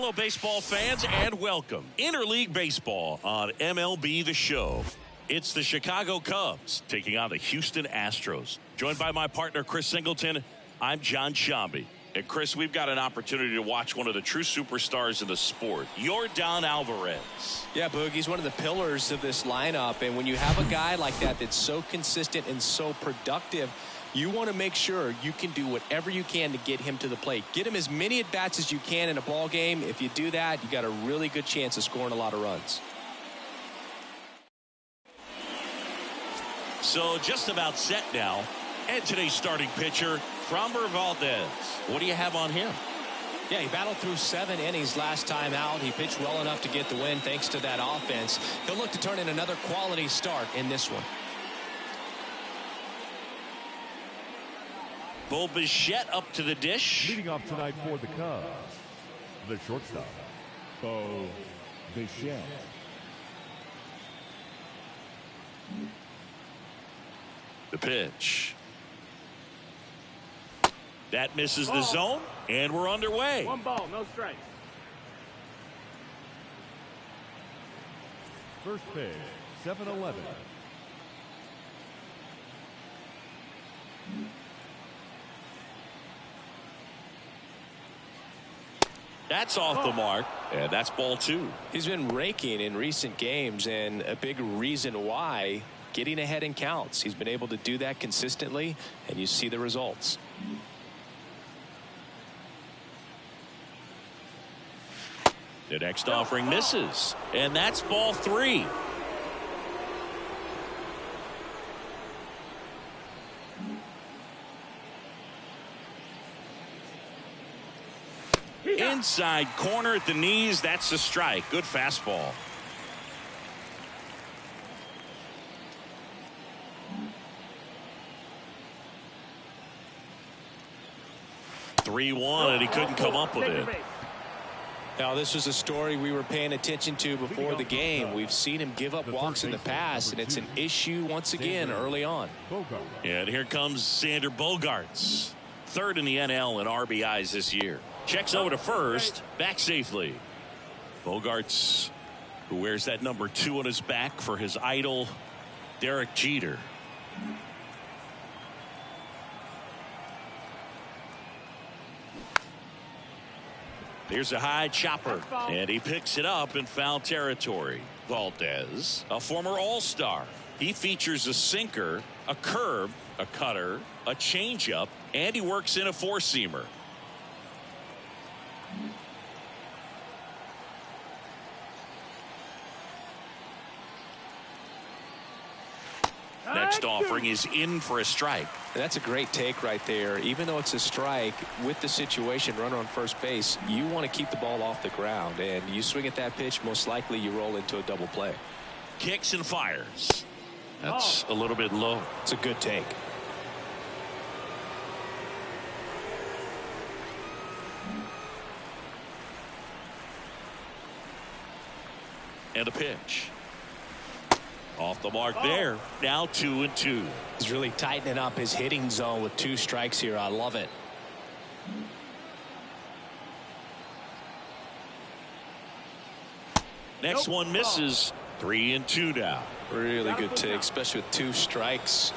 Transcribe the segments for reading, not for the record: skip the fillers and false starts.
Hello, baseball fans, and welcome. Interleague Baseball on MLB The Show. It's the Chicago Cubs taking on the Houston Astros. Joined by my partner, Chris Singleton, I'm John Shambi. And, Chris, we've got an opportunity to watch one of the true superstars in the sport, Yordan Alvarez. Yeah, Boog, he's one of the pillars of this lineup. And when you have a guy like that that's so consistent and so productive, you want to make sure you can do whatever you can to get him to the plate. Get him as many at-bats as you can in a ball game. If you do that, you got a really good chance of scoring a lot of runs. So just about set now. And today's starting pitcher, Framber Valdez. What do you have on him? Yeah, he battled through 7 innings last time out. He pitched well enough to get the win thanks to that offense. He'll look to turn in another quality start in this one. Bo Bichette up to the dish. Leading off tonight for the Cubs, the shortstop, Bo Bichette. The pitch. That misses the zone, and we're underway. 1 ball, no strikes. First pitch, 7-11. That's off the mark, and that's ball 2. He's been raking in recent games, and a big reason why, getting ahead in counts. He's been able to do that consistently, and you see the results. The next offering misses, and that's ball 3. Inside corner at the knees. That's a strike. Good fastball. (3-1), and he couldn't come up with it. Now, this was a story we were paying attention to before the game. We've seen him give up walks in the past, and it's an issue once again early on. And here comes Xander Bogaerts, third in the NL in RBIs this year. Checks over to first, back safely. Bogaerts, who wears that number 2 on his back for his idol, Derek Jeter. Here's a high chopper, and he picks it up in foul territory. Valdez, a former All-Star. He features a sinker, a curve, a cutter, a changeup, and he works in a four-seamer. Next offering is in for a strike. And that's a great take right there. Even though it's a strike, with the situation, runner on first base, you want to keep the ball off the ground. And you swing at that pitch, most likely you roll into a double play. Kicks and fires. That's a little bit low. It's a good take. And a pitch. Off the mark there. Now 2-2. He's really tightening up his hitting zone with 2 strikes here. I love it. Next one misses. 3-2 now. Really good take, especially with 2 strikes.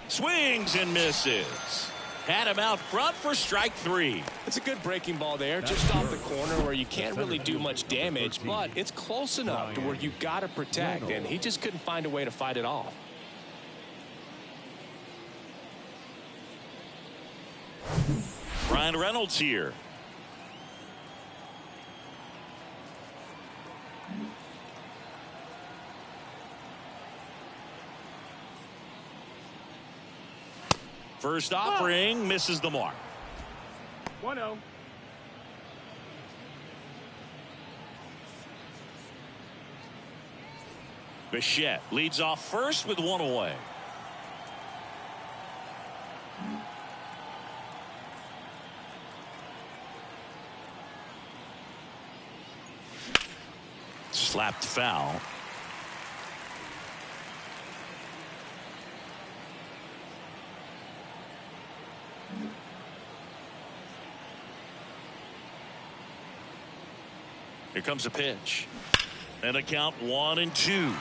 Swings and misses. Had him out front for strike 3. It's a good breaking ball there, just off the corner where you can't really do much damage, but it's close enough to where you got to protect, and he just couldn't find a way to fight it off. Ryan Reynolds here. First offering misses the mark. 1-0. Bichette leads off first with 1 away. Slapped foul. Here comes a pitch. And a count 1-2.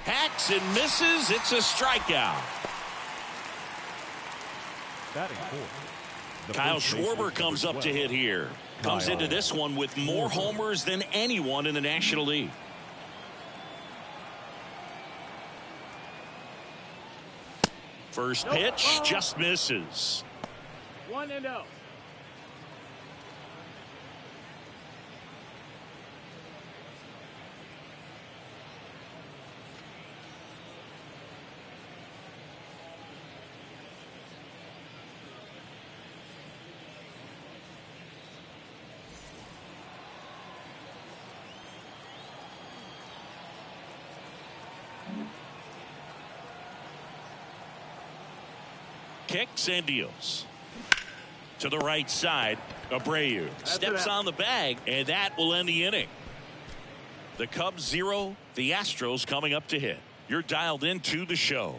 Hacks and misses. It's a strikeout. Batting fourth, Kyle Schwarber comes up to hit here. Comes into this one with more homers than anyone in the National League. First pitch just misses. 1-0. Kicks and deals. To the right side, Abreu steps on the bag, and that will end the inning. The Cubs 0, the Astros coming up to hit. You're dialed into the show.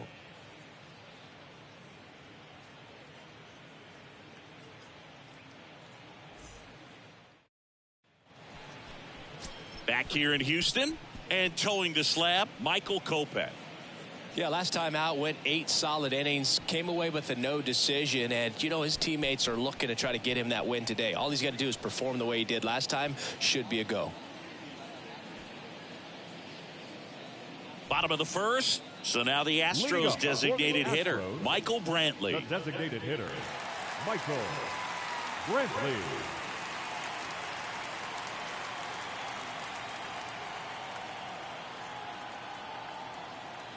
Back here in Houston, and towing the slab, Michael Kopech. Yeah, last time out went 8 solid innings, came away with a no decision, and you know his teammates are looking to try to get him that win today. All he's got to do is perform the way he did last time. Should be a go. Bottom of the first, so now the Astros designated hitter, Michael Brantley. The designated hitter, Michael Brantley.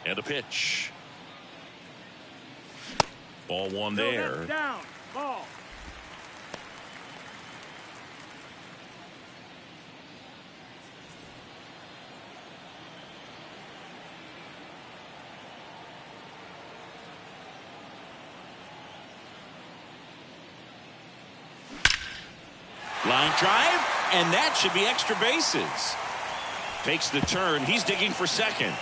And a pitch. Ball one there. Down. Ball. Line drive, and that should be extra bases. Takes the turn. He's digging for second.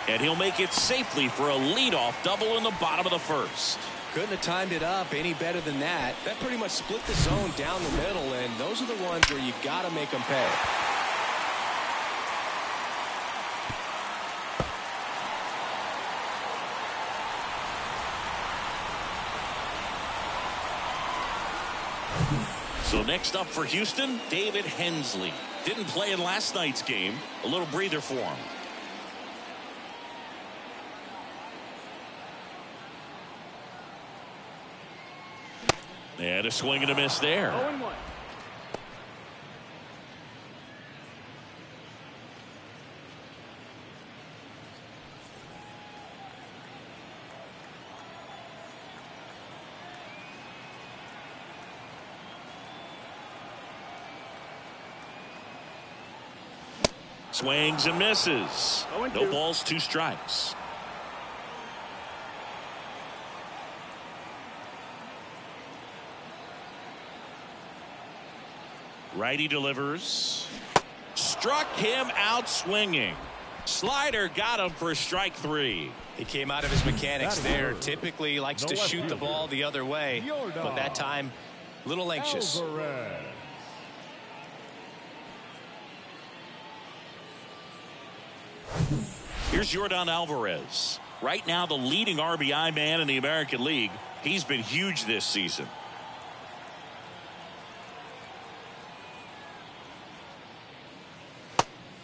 And he'll make it safely for a leadoff double in the bottom of the first. Couldn't have timed it up any better than that. That pretty much split the zone down the middle, and those are the ones where you got to make them pay. So next up for Houston, David Hensley. Didn't play in last night's game. A little breather for him. And a swing and a miss there. 0-1. Swings and misses. 0-2. No balls, 2 strikes. Righty delivers. Struck him out swinging. Slider got him for strike 3. He came out of his mechanics there. Typically likes to shoot the ball the other way, but that time a little anxious. Here's Yordan Alvarez. Right now the leading RBI man in the American League. He's been huge this season.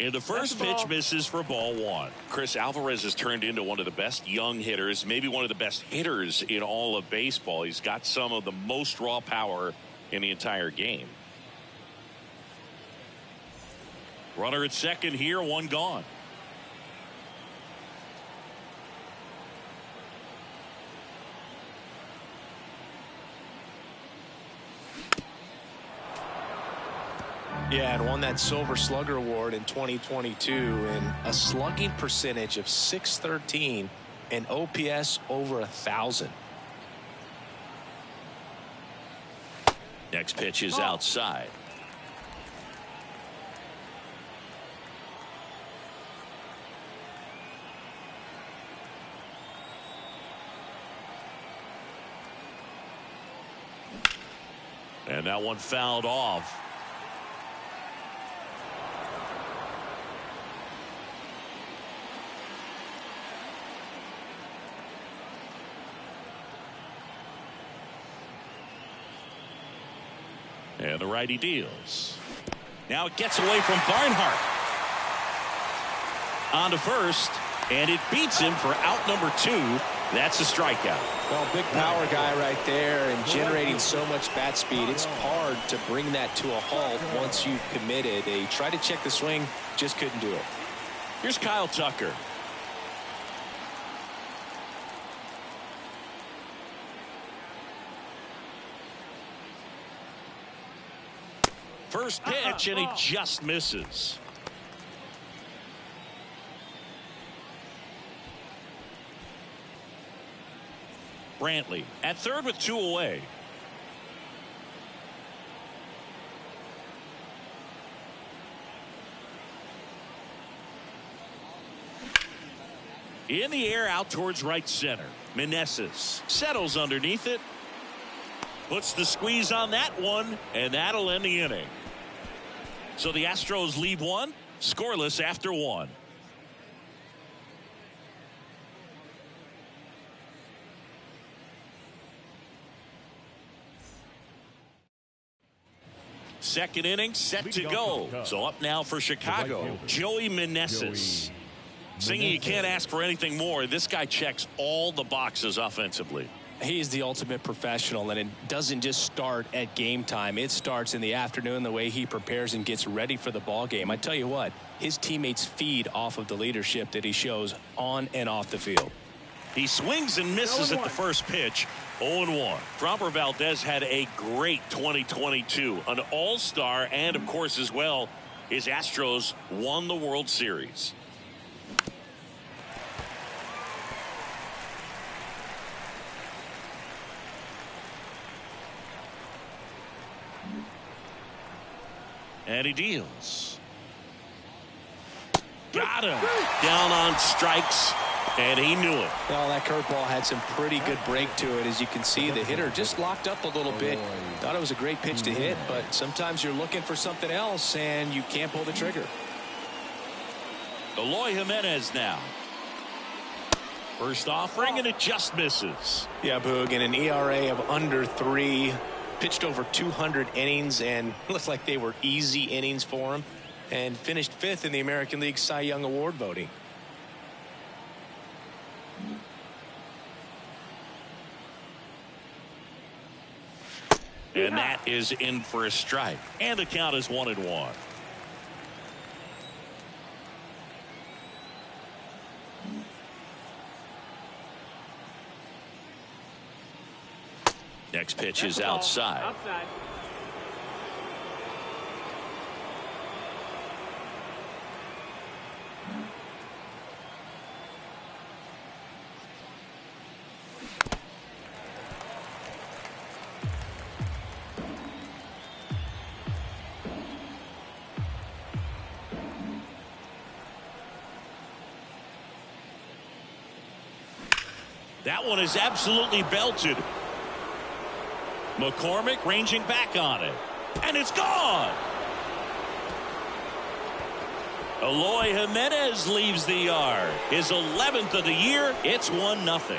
And the first pitch misses for ball 1. Chris, Alvarez has turned into one of the best young hitters, maybe one of the best hitters in all of baseball. He's got some of the most raw power in the entire game. Runner at second here, 1 gone. Yeah, and won that Silver Slugger Award in 2022, and a slugging percentage of .613 and OPS over 1,000. Next pitch is outside. And that one fouled off. And the righty deals. Now it gets away from Barnhart. On to first, and it beats him for out number 2. That's a strikeout. Well, big power guy right there and generating so much bat speed. It's hard to bring that to a halt once you've committed. They tried to check the swing, just couldn't do it. Here's Kyle Tucker. First pitch, and he just misses. Brantley at third with 2 away. In the air out towards right center. Meneses settles underneath it. Puts the squeeze on that one, and that'll end the inning. So the Astros leave 1, scoreless after 1. Second inning set to go. So up now for Chicago, Joey Meneses. Singing, you can't ask for anything more. This guy checks all the boxes offensively. He's the ultimate professional, and it doesn't just start at game time. It starts in the afternoon, the way he prepares and gets ready for the ball game. I tell you what, his teammates feed off of the leadership that he shows on and off the field. He swings and misses at the first pitch. 0-1. Framber Valdez had a great 2022, an all-star, and of course as well, his Astros won the World Series. And he deals. Got him. Down on strikes, and he knew it. Well, that curveball had some pretty good break to it. As you can see, the hitter just locked up a little bit. Thought it was a great pitch to hit, but sometimes you're looking for something else, and you can't pull the trigger. Eloy Jimenez now. First offering, and it just misses. Yeah, Boog, in an ERA of under 3. Pitched over 200 innings and looked like they were easy innings for him, and finished 5th in the American League Cy Young Award voting. And that is in for a strike. And the count is 1-1. Next pitch is outside. That one is absolutely belted. McCormick ranging back on it. And it's gone. Eloy Jimenez leaves the yard. His 11th of the year. It's 1-0.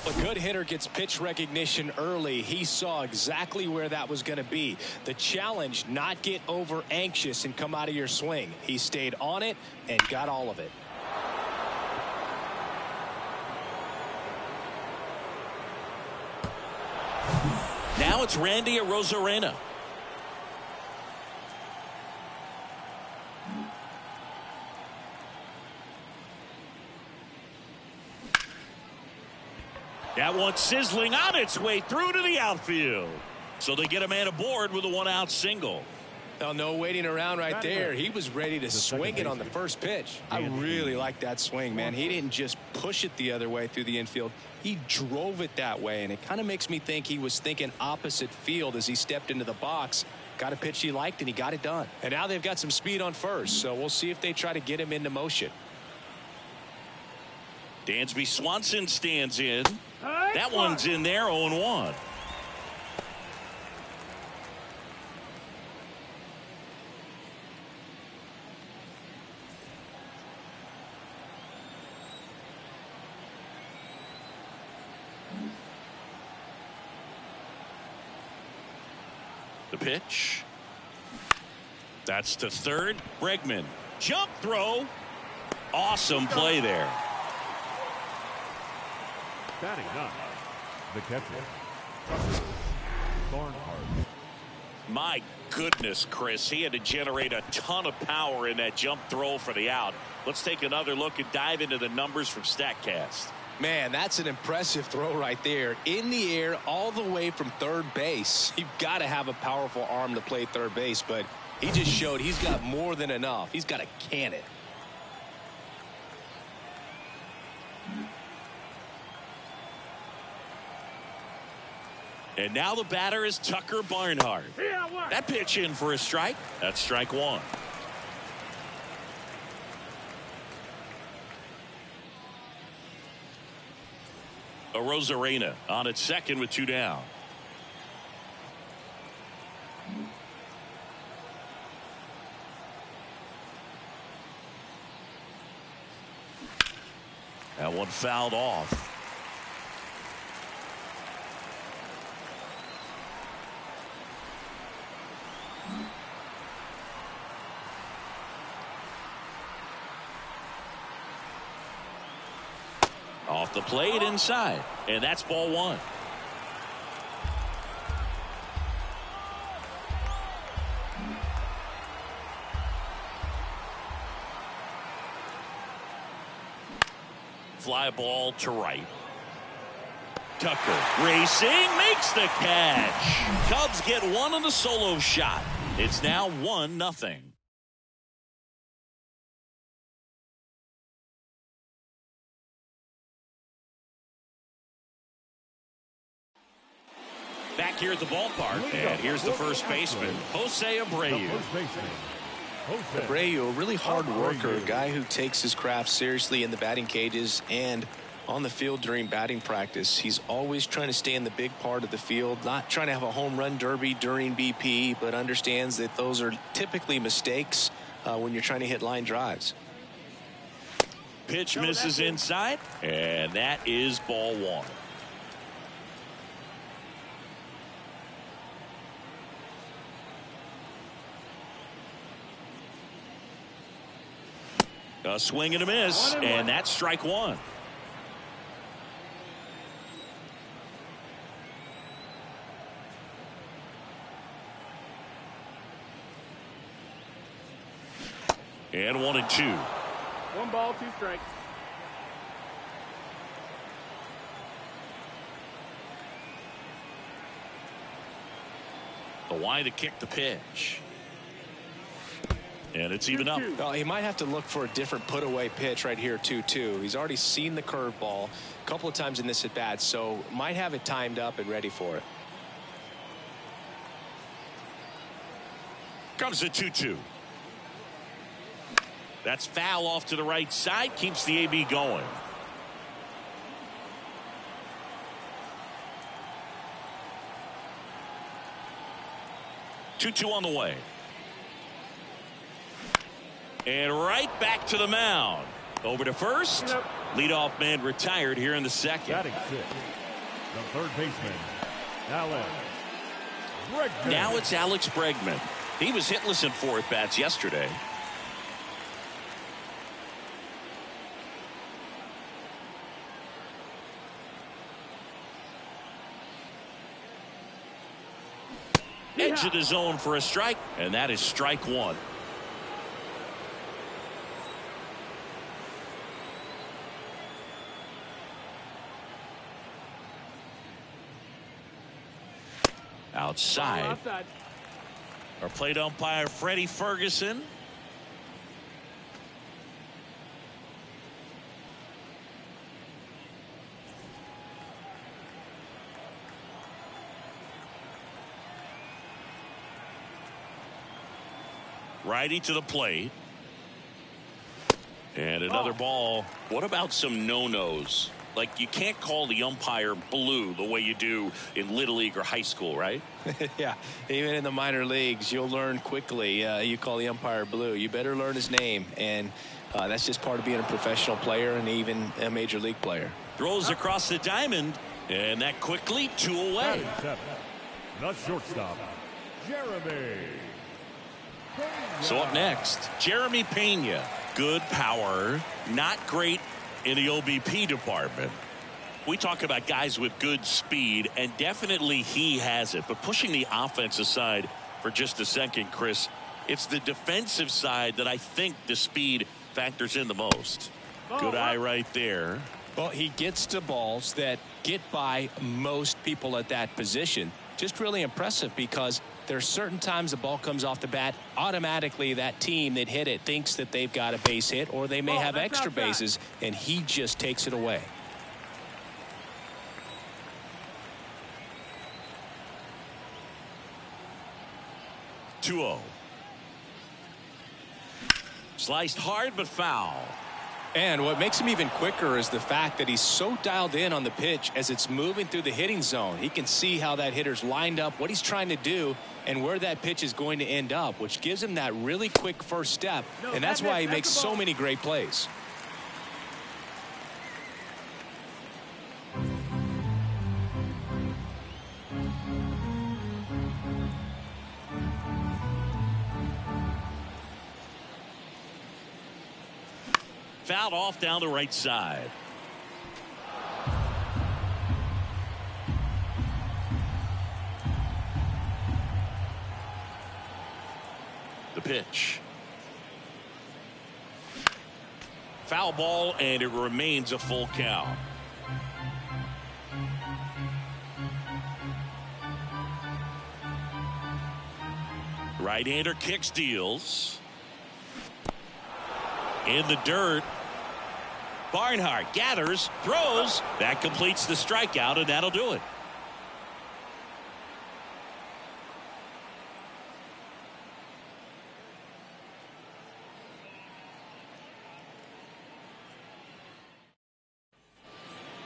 A good hitter gets pitch recognition early. He saw exactly where that was going to be. The challenge, not get over anxious and come out of your swing. He stayed on it and got all of it. Now it's Randy Arozarena. That one sizzling on its way through to the outfield. So they get a man aboard with a 1-out single. Oh, no waiting around right there. He was ready to swing it on the first pitch. I really like that swing, man. He didn't just push it the other way through the infield. He drove it that way, and it kind of makes me think he was thinking opposite field as he stepped into the box. Got a pitch he liked, and he got it done. And now they've got some speed on first, so we'll see if they try to get him into motion. Dansby Swanson stands in. That one's in there, 0-1. The pitch. That's to third. Bregman. Jump throw. Awesome play there. Batting up, the catcher, Barnhart. My goodness, Chris. He had to generate a ton of power in that jump throw for the out. Let's take another look and dive into the numbers from StatCast. Man, that's an impressive throw right there. In the air all the way from third base. You've got to have a powerful arm to play third base, but he just showed he's got more than enough. He's got to can it. And now the batter is Tucker Barnhart. That pitch in for a strike. That's strike one. Rosarena on its second with 2 down. That one fouled off. Off the plate inside, and that's ball one. Fly ball to right. Tucker racing, makes the catch. Cubs get one on the solo shot. It's now 1-0. Back here at the ballpark, and here's the first baseman, Jose Abreu. Abreu, a really hard worker, a guy who takes his craft seriously in the batting cages and on the field during batting practice. He's always trying to stay in the big part of the field, not trying to have a home run derby during BP, but understands that those are typically mistakes when you're trying to hit line drives. Pitch misses inside, and that is ball one. A swing and a miss, and that's strike one. And 1-2. 1 ball, 2 strikes. The wide to kick the pitch. And it's even up. Well, he might have to look for a different put away pitch right here 2-2. He's already seen the curveball a couple of times in this at bat, so might have it timed up and ready for it. Comes the 2-2. That's foul off to the right side, keeps the AB going. Two on the way. And right back to the mound. Over to first. Leadoff man retired here in the second. Batting sixth, the third baseman, Alex Bregman. Now it's Alex Bregman. He was hitless in 4 at-bats yesterday. Edge of the zone for a strike, and that is strike one. Outside. Our plate umpire, Freddie Ferguson. Righty to the plate. And another ball. What about some no-nos? Like, you can't call the umpire blue the way you do in Little League or high school, right? Yeah, even in the minor leagues, you'll learn quickly. You call the umpire blue. You better learn his name. And that's just part of being a professional player and even a major league player. Throws across the diamond. And that quickly, 2 away. The shortstop, Jeremy. So up next, Jeremy Pena. Good power, not great in the OBP department. We talk about guys with good speed, and definitely he has it. But pushing the offense aside for just a second, Chris, it's the defensive side that I think the speed factors in the most. Good eye right there. Well, he gets to balls that get by most people at that position. Just really impressive because there's certain times the ball comes off the bat, automatically that team that hit it thinks that they've got a base hit or they may have extra bases, and he just takes it away. Sliced hard but foul. And what makes him even quicker is the fact that he's so dialed in on the pitch as it's moving through the hitting zone. He can see how that hitter's lined up, what he's trying to do, and where that pitch is going to end up, which gives him that really quick first step. And that's why he makes so many great plays. Fouled off down the right side. The pitch. Foul ball, and it remains a full count. Right-hander kicks, deals. In the dirt. Barnhart gathers, throws. That completes the strikeout, and that'll do it.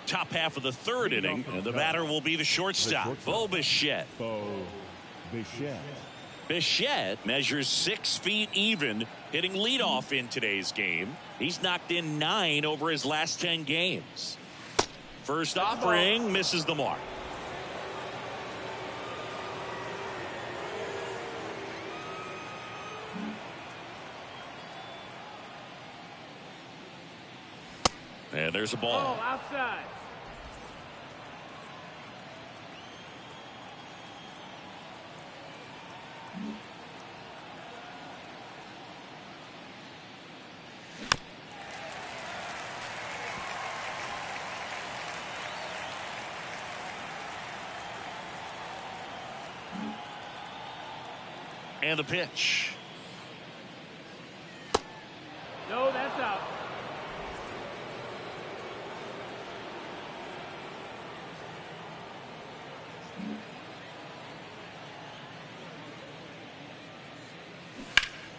Top half of the third inning, and the batter will be the shortstop, Bo Bichette. Bichette measures 6 feet even, hitting leadoff in today's game. He's knocked in 9 over his last 10 games. First offering misses the mark. And there's a ball. Oh, outside. And the pitch. No, that's out.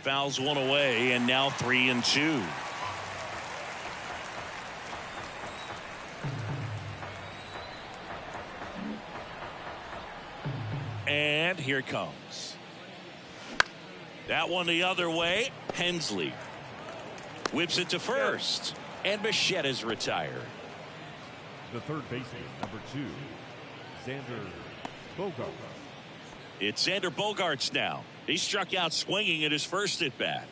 Fouls one away, and now 3-2. And here it comes. That one the other way. Hensley whips it to first, and Bichette is retired. The third baseman, number 2, Xander Bogaerts. It's Xander Bogaerts now. He struck out swinging at his first at bat.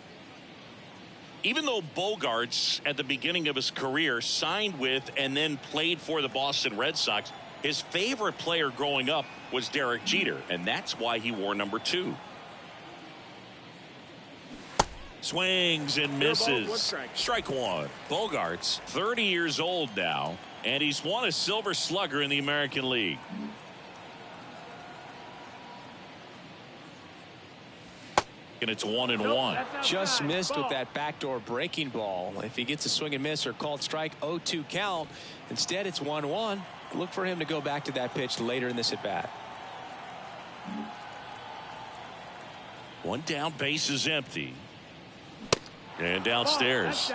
Even though Bogaerts at the beginning of his career signed with and then played for the Boston Red Sox, his favorite player growing up was Derek Jeter, and that's why he wore number 2. Swings and misses. Strike one. Bogaerts, 30 years old now, and he's won a Silver Slugger in the American League. And it's 1-1. Just missed with that backdoor breaking ball. If he gets a swing and miss or called strike, 0-2 count. Instead, it's 1-1. Look for him to go back to that pitch later in this at bat. One down, base is empty. And downstairs.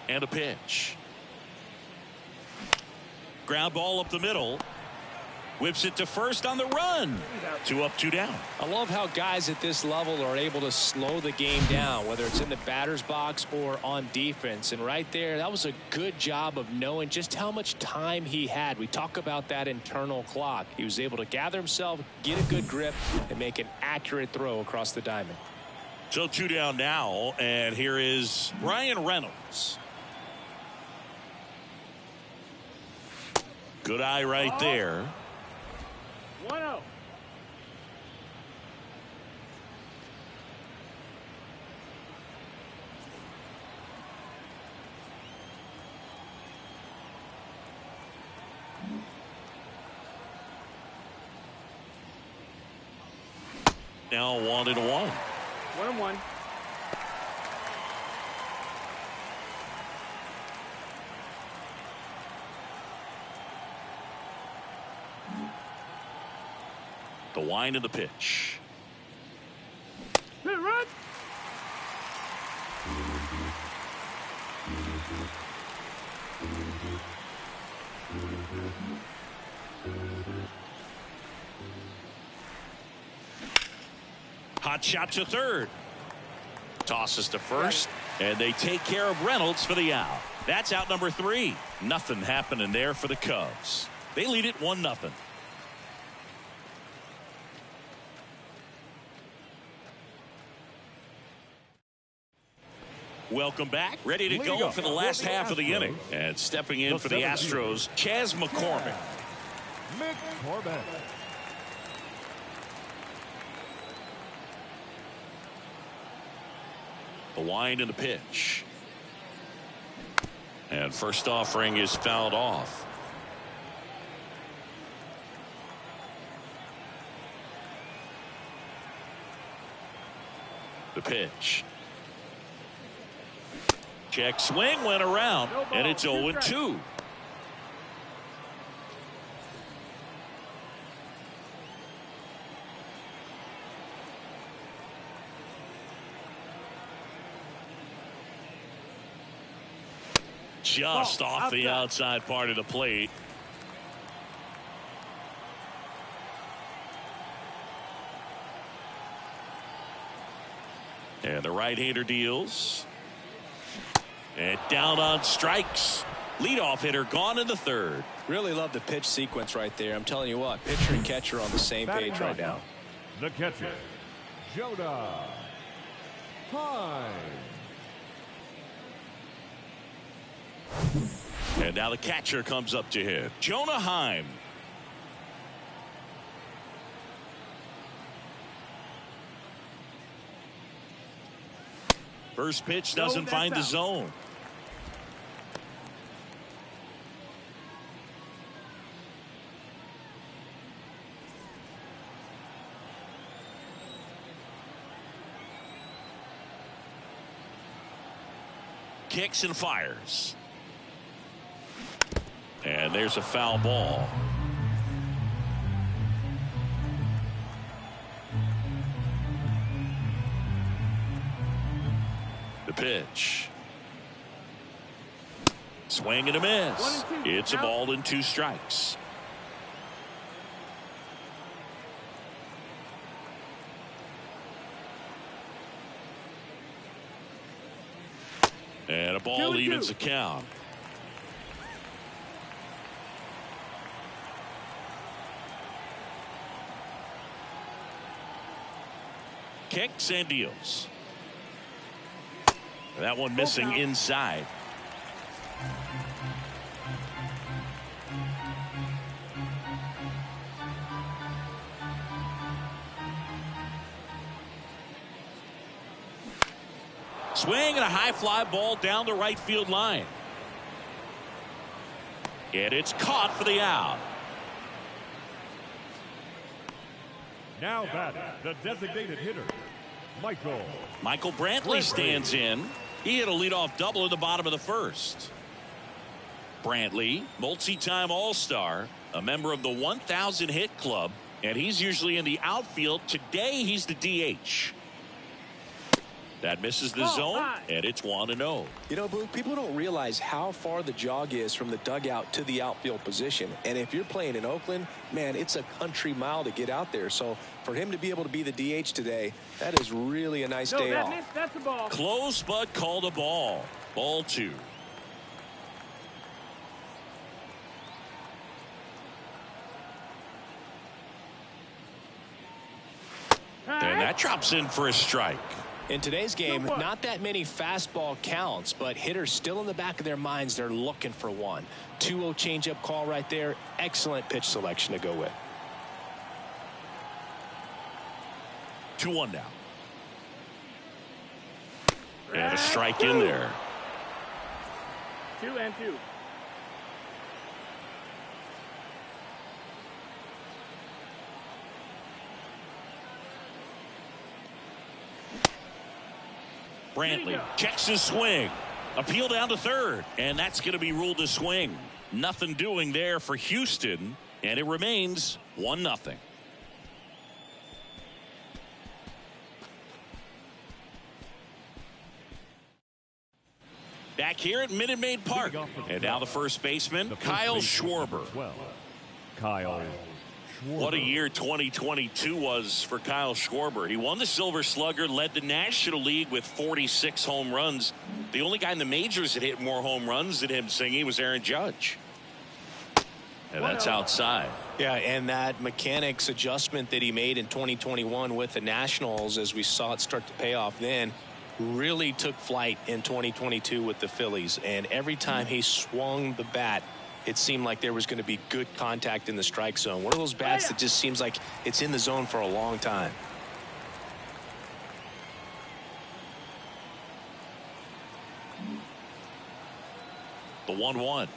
And a pitch. Ground ball up the middle. Whips it to first on the run. 2 up, 2 down. I love how guys at this level are able to slow the game down, whether it's in the batter's box or on defense. And right there, that was a good job of knowing just how much time he had. We talk about that internal clock. He was able to gather himself, get a good grip, and make an accurate throw across the diamond. So 2 down now, and here is Ryan Reynolds. Good eye right there. 1-0. Now 1-1. 1-1. The wind of the pitch. Hit, run. Hot shot to third. Tosses to first, and they take care of Reynolds for the out. That's out number 3. Nothing happening there for the Cubs. They lead it 1-0. Welcome back. Ready to go for the last half of the inning. And stepping in for the Astros, Chas McCormick. The wind and the pitch. And first offering is fouled off. The pitch. Check swing went around, and it's 0-2. Just off the outside part of the plate. And the right-hander deals. And down on strikes. Leadoff hitter gone in the third. Really love the pitch sequence right there. I'm telling you what, pitcher and catcher on the same page right now. The catcher, Jonah Heim. And now the catcher comes up to hit. Jonah Heim. First pitch doesn't find the zone. Kicks and fires. And there's a foul ball. The pitch. Swing and a miss. It's a ball and 2 strikes. And a ball evens the count. Kicks and deals. That one missing inside. swing and a high fly ball down the right field line. And it's caught for the out. Now batting, the designated hitter, Michael Brantley stands in. He hit a leadoff double in the bottom of the first. Brantley, multi-time All-Star, a member of the 1,000 hit club, and he's usually in the outfield. Today he's the DH. That misses the zone, and it's 1-0. You know, Boog, people don't realize how far the jog is from the dugout to the outfield position. And if you're playing in Oakland, man, it's a country mile to get out there. So for him to be able to be the DH today, that is really a nice day off. That's the ball. Close, but called a ball. Ball 2. And that drops in for a strike. In today's game, not that many fastball counts, but hitters still in the back of their minds, they're looking for one. 2-0 changeup call right there. Excellent pitch selection to go with. 2-1 now. And a strike in there. 2-2. Brantley checks his swing. Appeal down to third. And that's going to be ruled a swing. Nothing doing there for Houston. And it remains 1-0. Back here at Minute Maid Park. And now the first baseman, Kyle Schwarber. What a year 2022 was for Kyle Schwarber. He won the Silver Slugger, led the National League with 46 home runs. The only guy in the majors that hit more home runs than him singing was Aaron Judge. And that's outside. Yeah, and that mechanics adjustment that he made in 2021 with the Nationals, as we saw it start to pay off then, really took flight in 2022 with the Phillies. And every time he swung the bat, it seemed like there was going to be good contact in the strike zone. One of those bats that just seems like it's in the zone for a long time. The 1-1.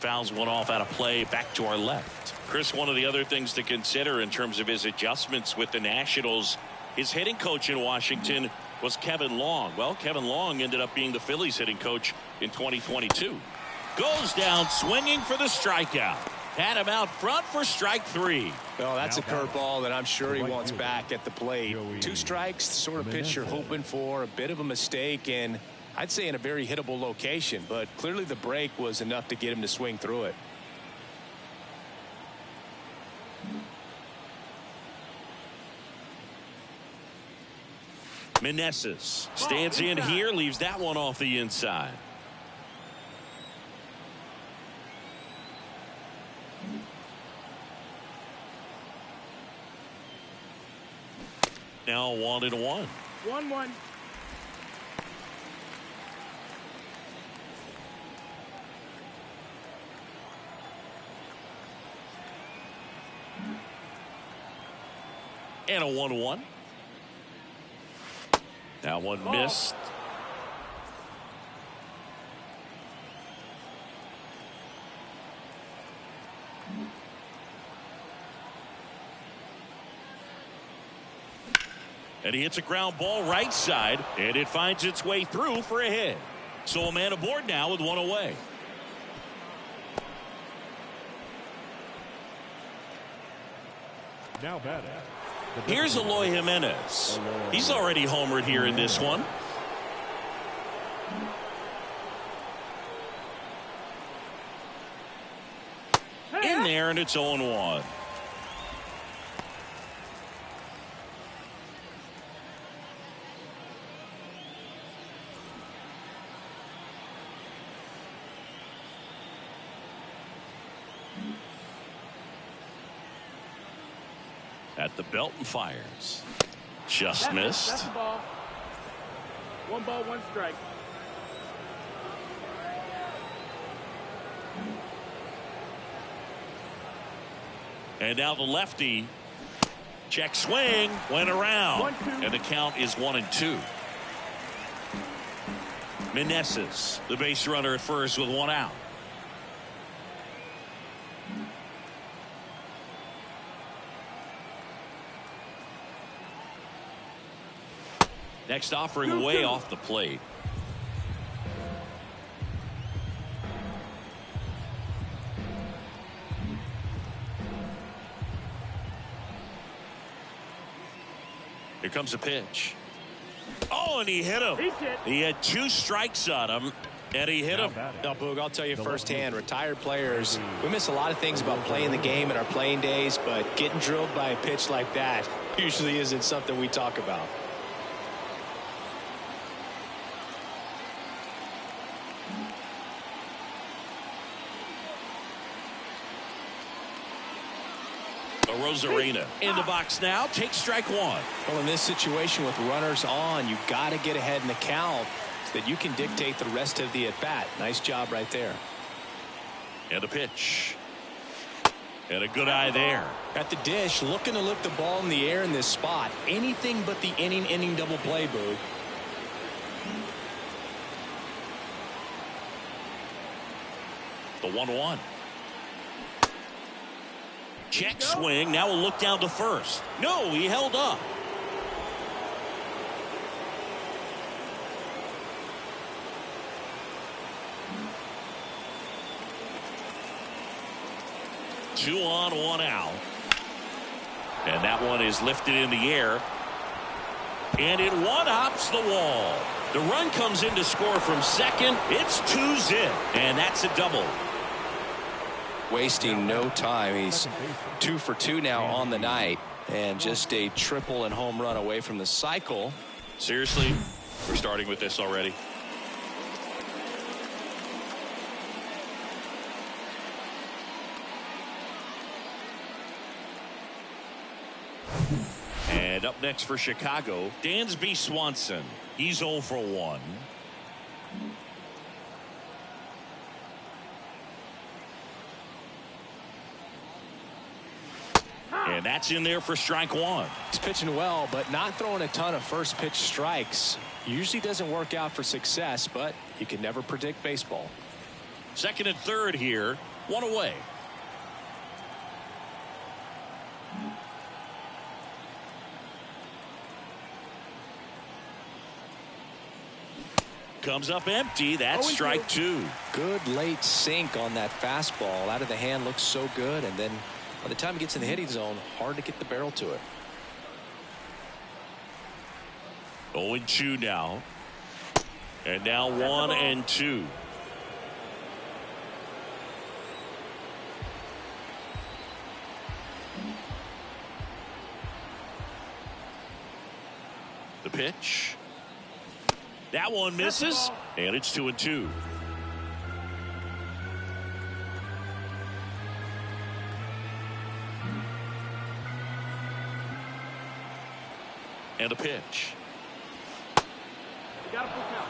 Fouls one off out of play, back to our left. Chris, one of the other things to consider in terms of his adjustments with the Nationals, his hitting coach in Washington was Kevin Long. Well, Kevin Long ended up being the Phillies hitting coach in 2022. Goes down swinging for the strikeout. Had him out front for strike 3. Well, that's a curveball that I'm sure he wants back at the plate. 2 strikes, the sort of pitch you're hoping for. A bit of a mistake, and I'd say in a very hittable location. But clearly the break was enough to get him to swing through it. Meneses stands in here, leaves that one off the inside. Now 1-1. 1-1. And a 1-1. That one missed. And he hits a ground ball right side, and it finds its way through for a hit. So a man aboard now with one away. Now batting. Here's Eloy Jimenez. He's already homered here in this one. In there, and it's 0-1. At the belt and fires. Just missed. That's the ball. 1 ball, 1 strike. And now the lefty Check swing, went around, 1-2. and the count is 1-2. Meneses, the base runner at first with one out. Next offering way off the plate. Here comes a pitch. Oh, and he hit him. He's hit. He had 2 strikes on him, and he hit him. Now, Boog, I'll tell you firsthand, retired players, we miss a lot of things about playing the game in our playing days, but getting drilled by a pitch like that usually isn't something we talk about. Rosarena in the box now. Takes strike 1. Well, in this situation with runners on, you've got to get ahead in the count so that you can dictate the rest of the at-bat. Nice job right there. And a pitch. And a good eye there. At the dish, looking to lift the ball in the air in this spot. Anything but the inning double play, Boog. The 1-1. Check swing. Now we'll look down to first. No, he held up. Two on, one out. And that one is lifted in the air. And it one-hops the wall. The run comes in to score from second. It's 2-zip. And that's a double. Wasting no time. He's 2 for 2 now on the night, and just a triple and home run away from the cycle. Seriously, we're starting with this already. And up next for Chicago, Dansby Swanson. He's 0 for 1. And that's in there for strike 1. He's pitching well, but not throwing a ton of first pitch strikes. Usually doesn't work out for success, but you can never predict baseball. Second and third here, one away. Comes up empty. That's strike 2. Good late sink on that fastball. Out of the hand, looks so good, and then by the time he gets in the hitting zone, hard to get the barrel to it. 0-2 now. And now 1-2. The pitch. That one misses. And it's 2-2. And a pitch. You got a full count.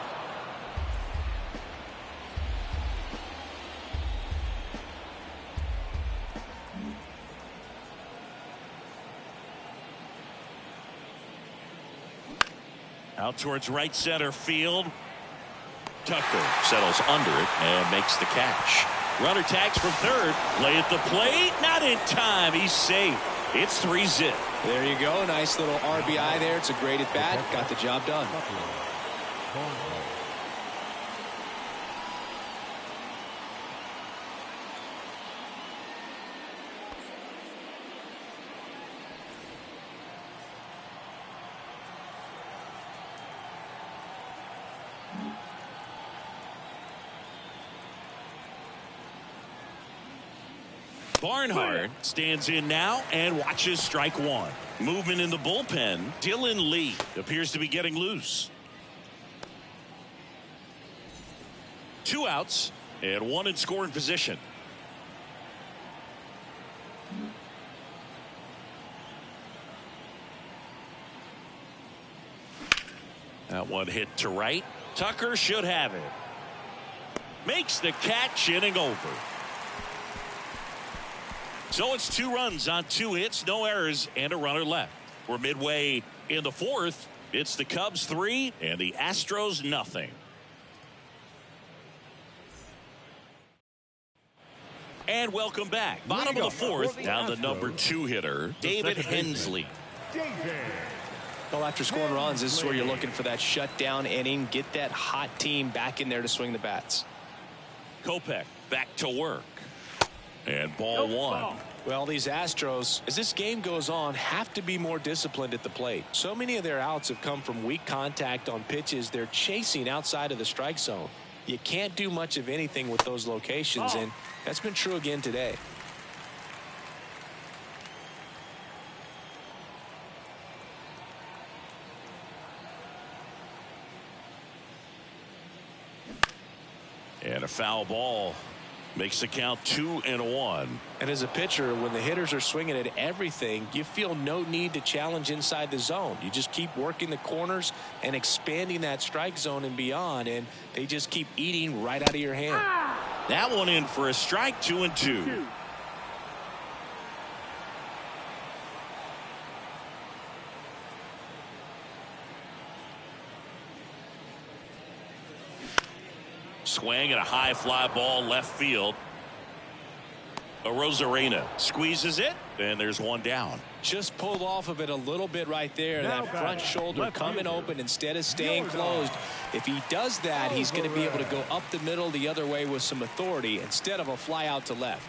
Out towards right center field. Tucker settles under it and makes the catch. Runner tags from third. Lay at the plate. Not in time. He's safe. It's 3-zip. There you go. Nice little RBI there. It's a great at bat. Got the job done. Barnhart stands in now and watches strike 1. Movement in the bullpen. Dylan Lee appears to be getting loose. 2 outs and 1 in scoring position. That one hit to right. Tucker should have it. Makes the catch, inning over. So it's 2 runs on 2 hits, no errors, and a runner left. We're midway in the 4th. It's the Cubs 3 and the Astros nothing. And welcome back. Bottom of the 4th, now the number 2 hitter, David Hensley. Well, after scoring runs, this is where you're looking for that shutdown inning. Get that hot team back in there to swing the bats. Kopech back to work. And ball 1. Well, these Astros, as this game goes on, have to be more disciplined at the plate. So many of their outs have come from weak contact on pitches they're chasing outside of the strike zone. You can't do much of anything with those locations, and that's been true again today. And a foul ball makes the count 2-1. And as a pitcher, when the hitters are swinging at everything, you feel no need to challenge inside the zone. You just keep working the corners and expanding that strike zone and beyond, and they just keep eating right out of your hand. That one in for a strike, 2-2. Swing and a high fly ball left field. Rosarena squeezes it, and there's one down. Just pulled off of it a little bit right there. That front shoulder coming open instead of staying closed. If he does that, he's going to be able to go up the middle the other way with some authority instead of a fly out to left.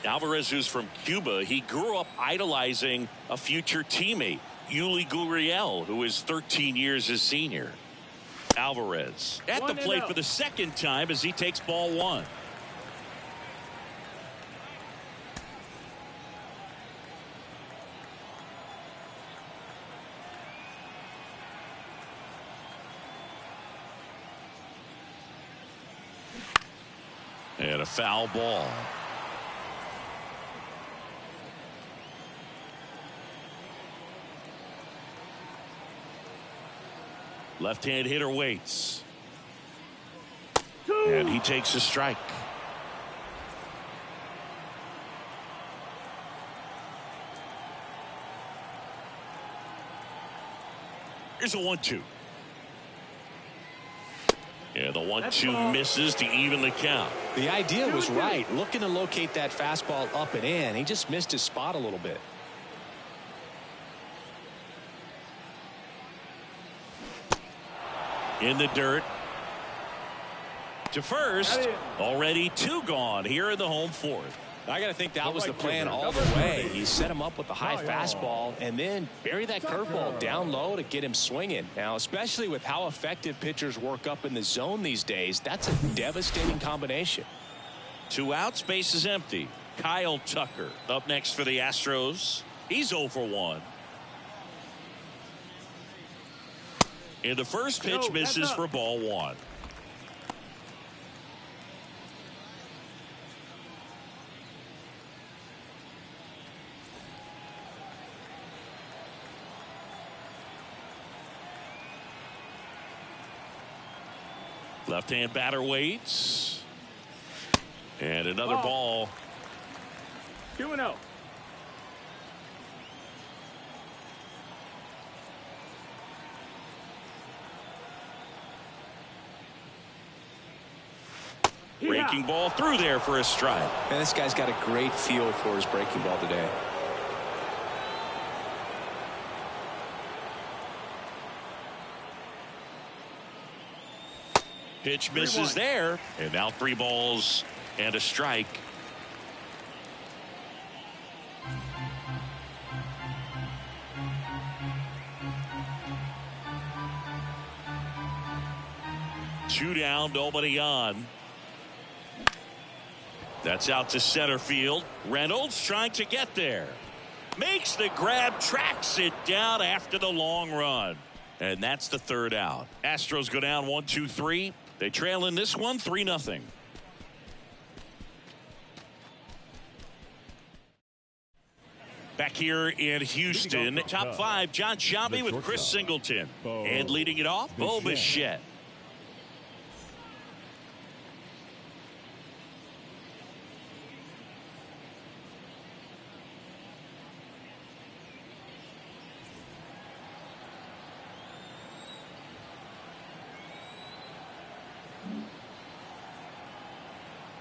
Alvarez, who's from Cuba, he grew up idolizing a future teammate, Yuli Gurriel, who is 13 years his senior. Alvarez at the plate for the second time as he takes ball 1. And a foul ball. Left-hand hitter waits. And he takes a strike. Here's a 1-2. And the 1-2 misses to even the count. The idea was right, looking to locate that fastball up and in. He just missed his spot a little bit. In the dirt. To first. Already 2 gone here in the home 4th. I got to think that was the plan all the way. He set him up with a high fastball and then bury that curveball down low to get him swinging. Now, especially with how effective pitchers work up in the zone these days, that's a devastating combination. 2 outs, base is empty. Kyle Tucker up next for the Astros. He's 0 for 1. And the first pitch misses for ball 1. Left-hand batter waits. And another ball. 2-0. Breaking ball through there for a strike. And this guy's got a great feel for his breaking ball today. Pitch misses there. And now 3 balls and a strike. Two down, nobody on. That's out to center field. Reynolds trying to get there. Makes the grab, tracks it down after the long run. And that's the 3rd out. Astros go down 1-2-3. They trail in this one 3-0. Back here in Houston, top 5, John Sciambi with Chris Singleton. And leading it off, Bo Bichette.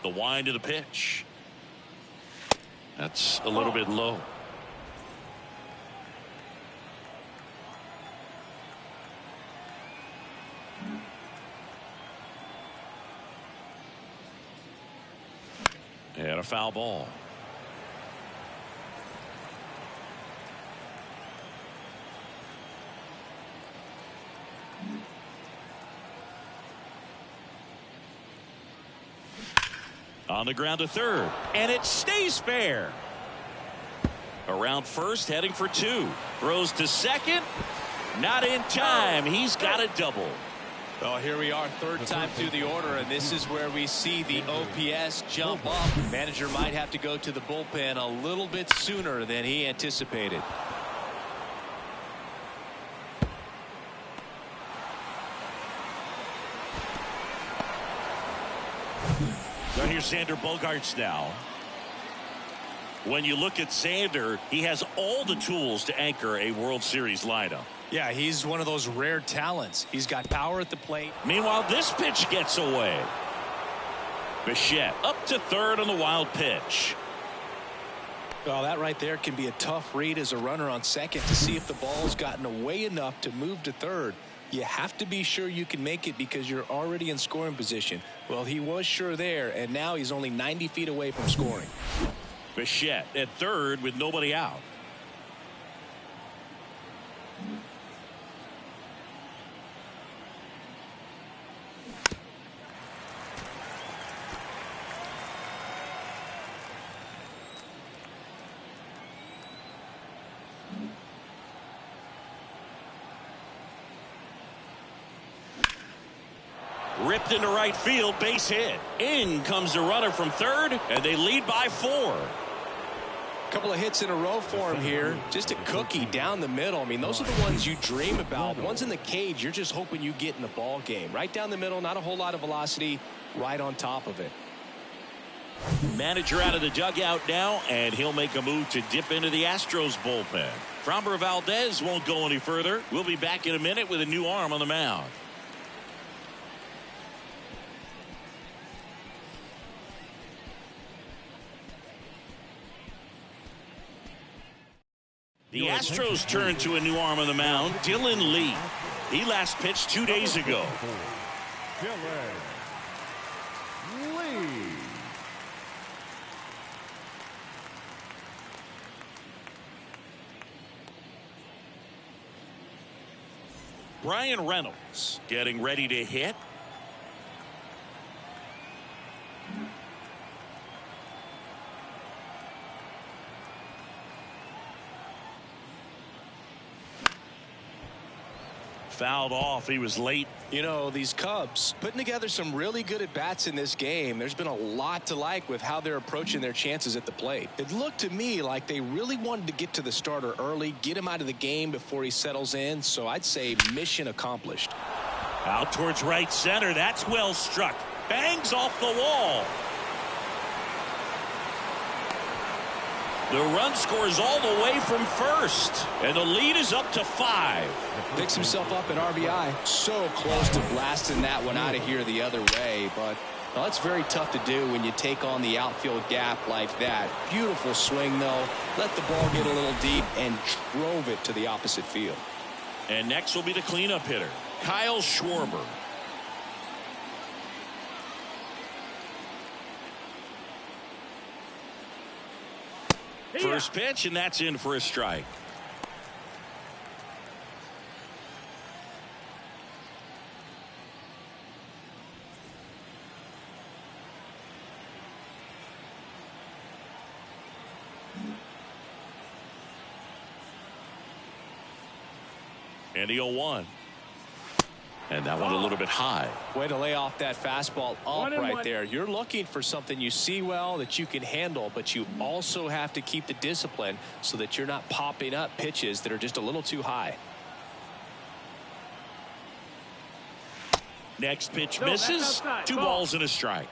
The wind of the pitch. That's a little bit low. And a foul ball. On the ground to third, and it stays fair. Around first, heading for two. Throws to second. Not in time. He's got a double. Well, here we are, third time through the order, and this is where we see the OPS jump up. Manager might have to go to the bullpen a little bit sooner than he anticipated. So here's Xander Bogaerts now. When you look at Xander, he has all the tools to anchor a World Series lineup. Yeah, he's one of those rare talents. He's got power at the plate. Meanwhile, this pitch gets away. Bichette up to third on the wild pitch. Well, that right there can be a tough read as a runner on second to see if the ball's gotten away enough to move to third. You have to be sure you can make it because you're already in scoring position. Well, he was sure there, and now he's only 90 feet away from scoring. Bichette at third with nobody out. Ripped into right field, base hit. In comes the runner from third, and they lead by 4. Couple of hits in a row for him here. Just a cookie down the middle. I mean, those are the ones you dream about. Ones in the cage, you're just hoping you get in the ball game. Right down the middle, not a whole lot of velocity, right on top of it. Manager out of the dugout now, and he'll make a move to dip into the Astros bullpen. Framber Valdez won't go any further. We'll be back in a minute with a new arm on the mound. The Astros turn to a new arm on the mound, Dylan Lee. He last pitched 2 days ago. Dylan Lee. Brian Reynolds getting ready to hit. Fouled off. He was late. You know, these Cubs putting together some really good at-bats in this game. There's been a lot to like with how they're approaching their chances at the plate. It looked to me like they really wanted to get to the starter early, get him out of the game before he settles in. So I'd say mission accomplished. Out towards right center. That's well struck. Bangs off the wall. The run scores all the way from first, and the lead is up to 5. Picks himself up at RBI. So close to blasting that one out of here the other way, but well, that's very tough to do when you take on the outfield gap like that. Beautiful swing, though. Let the ball get a little deep and drove it to the opposite field. And next will be the cleanup hitter, Kyle Schwarber. First pitch, and that's in for a strike. And the 0-1. And that one a little bit high. Way to lay off that fastball up right 1-1. there. You're looking for something you see well that you can handle, but you also have to keep the discipline so that you're not popping up pitches that are just a little too high. Next pitch No, that's misses. outside. 2 Ball. balls and a strike.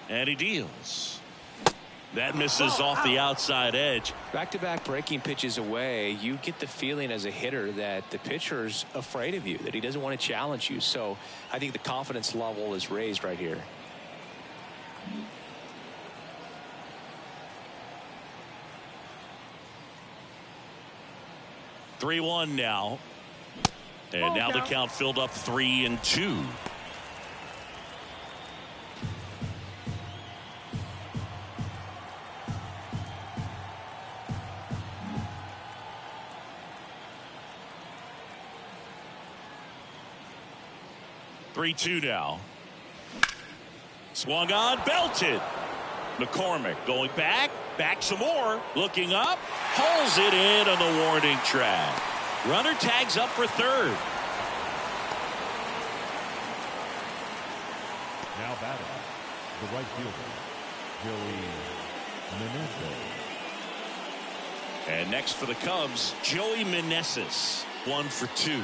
And he deals. That misses off the outside edge. Back-to-back breaking pitches away, you get the feeling as a hitter that the pitcher's afraid of you, that he doesn't want to challenge you. So I think the confidence level is raised right here. Three one now. And now the count filled up 3-2. Now. Swung on, belted. McCormick going back some more, looking up, hauls it in on the warning track. Runner tags up for third. Now batting, the right fielder, Joey Meneses. And next for the Cubs, Joey Meneses, 1 for 2.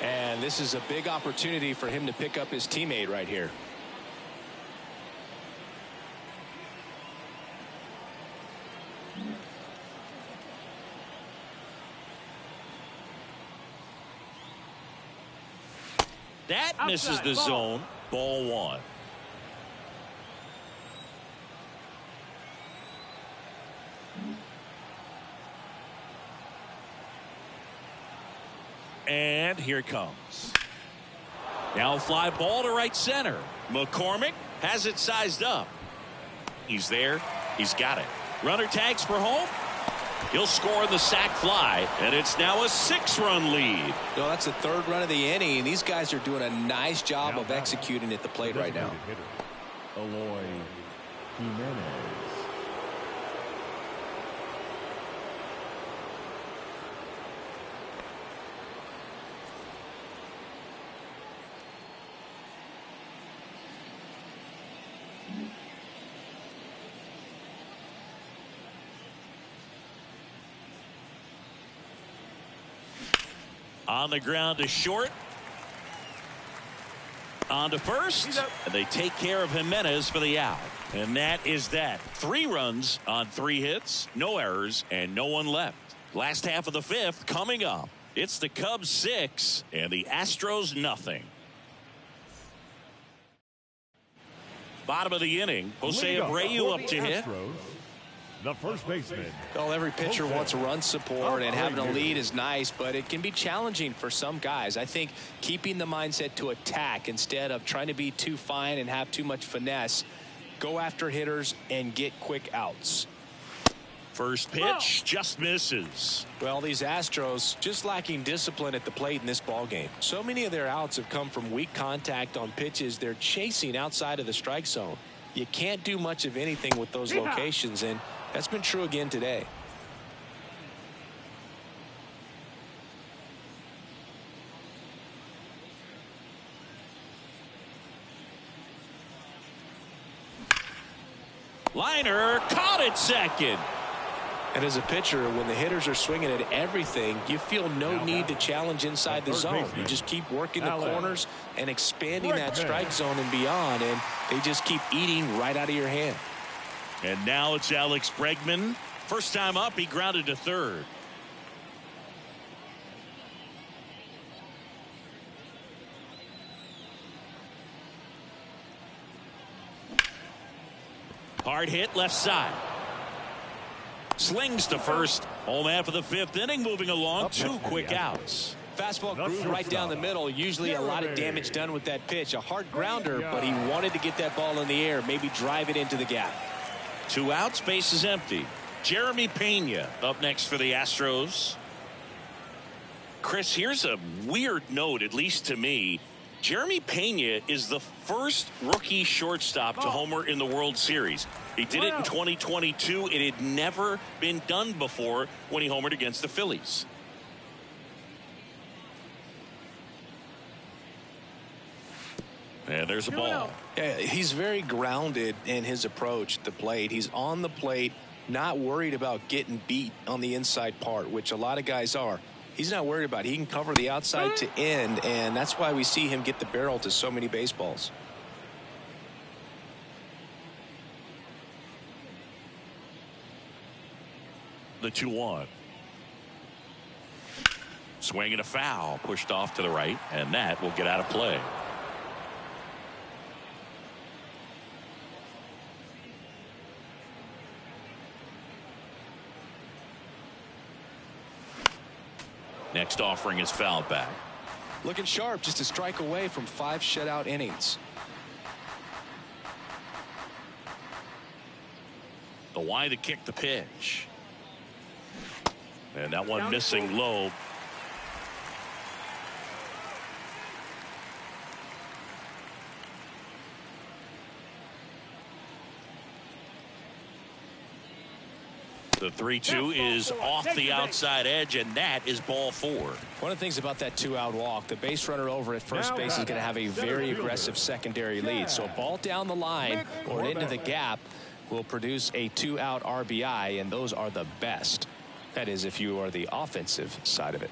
And this is a big opportunity for him to pick up his teammate right here. That misses the zone. Ball 1. And here it comes. Now fly ball to right center. McCormick has it sized up. He's there. He's got it. Runner tags for home. He'll score the sac fly, and it's now a 6-run lead. No, that's the 3rd run of the inning, and these guys are doing a nice job of executing at the plate right now. Eloy Jimenez. On the ground to short. On to first. And they take care of Jimenez for the out. And that is that. 3 runs on 3 hits, no errors, and no one left. Last half of the 5th coming up. It's the Cubs 6 and the Astros nothing. Bottom of the inning, Jose Abreu up to hit. The first baseman. Well, every pitcher wants run support, and having a lead is nice, but it can be challenging for some guys. I think keeping the mindset to attack instead of trying to be too fine and have too much finesse, go after hitters and get quick outs. First pitch just misses. Well, these Astros just lacking discipline at the plate in this ball game. So many of their outs have come from weak contact on pitches they're chasing outside of the strike zone. You can't do much of anything with those locations, and that's been true again today. Liner caught it second. And as a pitcher, when the hitters are swinging at everything, you feel no need to challenge inside the zone. You just keep working the corners and expanding that strike zone and beyond, and they just keep eating right out of your hand. And now it's Alex Bregman. First time up, he grounded to third. Hard hit left side. Slings to first. Home half of the 5th inning, moving along. 2 quick outs. Fastball groove right down the middle. Usually a lot of damage done with that pitch. A hard grounder, but he wanted to get that ball in the air, maybe drive it into the gap. 2 outs, base is empty. Jeremy Pena up next for the Astros. Chris, here's a weird note, at least to me. Jeremy Pena is the first rookie shortstop to homer in the World Series. He did it in 2022. It had never been done before when he homered against the Phillies. And there's a ball. Yeah, he's very grounded in his approach at the plate. He's on the plate, not worried about getting beat on the inside part, which a lot of guys are. He's not worried about it. He can cover the outside to end, and that's why we see him get the barrel to so many baseballs. the 2-1. Swing and a foul, pushed off to the right, and that will get out of play. Next offering is fouled back. Looking sharp, just a strike away from 5 shutout innings. The wide to kick the pitch. And that one missing low. The 3-2 is off the outside edge, and that is ball 4. One of the things about that 2-out walk, the base runner over at first base is going to have a very aggressive secondary lead. So a ball down the line or into the gap will produce a 2-out RBI, and those are the best. That is, if you are the offensive side of it.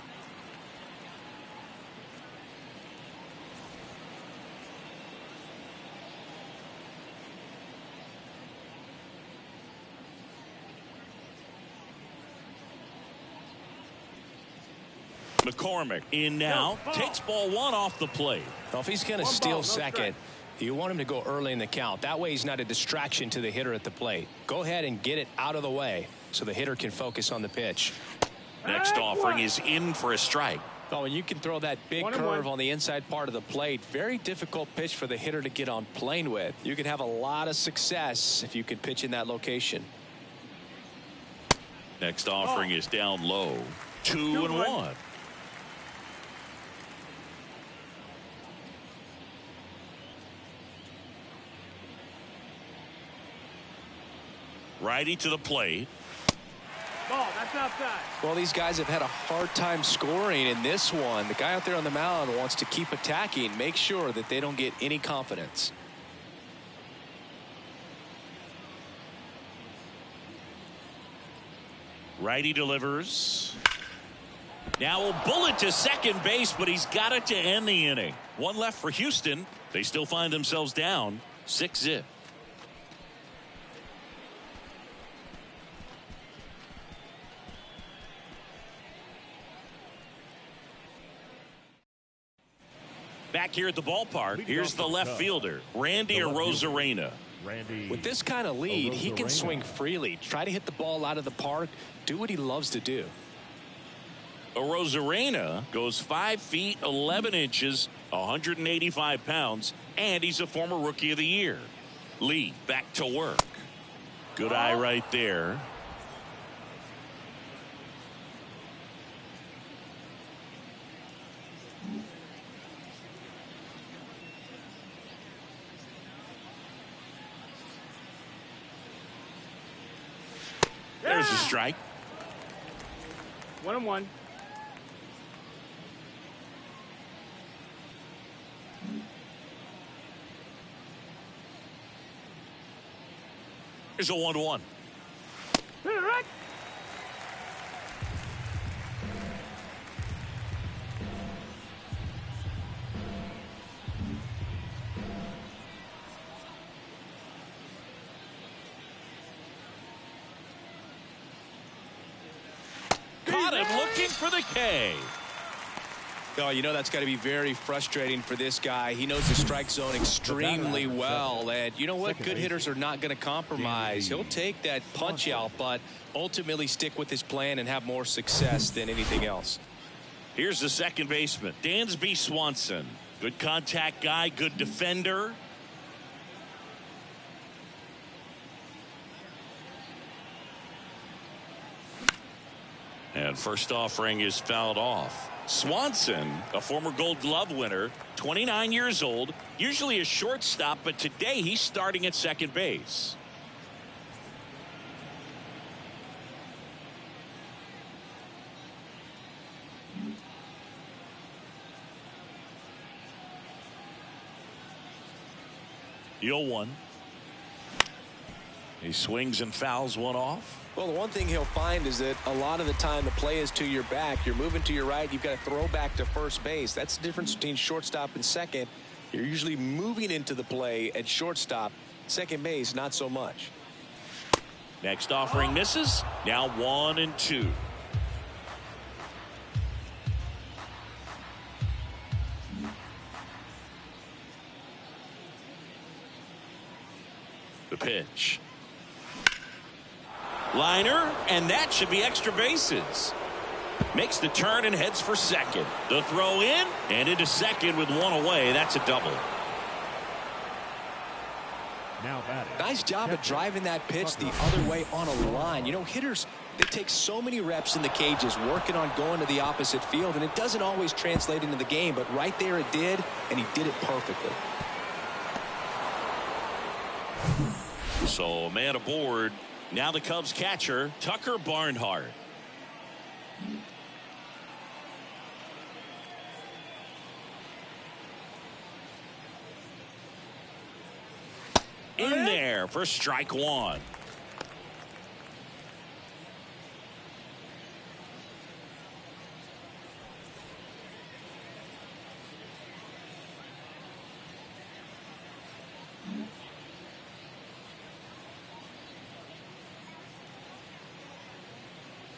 McCormick in now, takes ball 1 off the plate. Well, if he's going to steal second, you want him to go early in the count. That way he's not a distraction to the hitter at the plate. Go ahead and get it out of the way so the hitter can focus on the pitch. Next offering is in for a strike. Oh, and you can throw that big curve on the inside part of the plate. Very difficult pitch for the hitter to get on plane with. You can have a lot of success if you can pitch in that location. Next offering is down low. 2-1. Righty to the plate. Ball, that's outside. Well, these guys have had a hard time scoring in this one. The guy out there on the mound wants to keep attacking, make sure that they don't get any confidence. Righty delivers. Now a bullet to second base, but he's got it to end the inning. 1 left for Houston. They still find themselves down 6-0. Back here at the ballpark, here's the left fielder, Randy Arozarena. With this kind of lead, he can swing freely, try to hit the ball out of the park, do what he loves to do. Arozarena goes 5 feet 11 inches, 185 pounds, and he's a former Rookie of the Year. Lee back to work. Good eye right there. There's a strike. 1-1. Here's a 1-1. Right. Caught him looking for the K. Oh, you know that's got to be very frustrating for this guy. He knows the strike zone extremely well, and you know what? Good hitters are not going to compromise. He'll take that punch out, but ultimately stick with his plan and have more success than anything else. Here's the second baseman, Dansby Swanson. Good contact guy, good defender. And first offering is fouled off. Swanson, a former Gold Glove winner, 29 years old, usually a shortstop, but today he's starting at second base. The 0-1. He swings and fouls one off. Well, the one thing he'll find is that a lot of the time the play is to your back. You're moving to your right. You've got to throw back to first base. That's the difference between shortstop and second. You're usually moving into the play at shortstop. Second base, not so much. Next offering misses. Now 1-2. The pitch. Liner, and that should be extra bases. Makes the turn and heads for second. The throw in and into second with one away. That's a double. Now batting. Nice job of driving that pitch the other way on a line. You know, hitters, they take so many reps in the cages working on going to the opposite field, and it doesn't always translate into the game, but right there it did, and he did it perfectly. So a man aboard. Now the Cubs catcher, Tucker Barnhart. In there for strike one.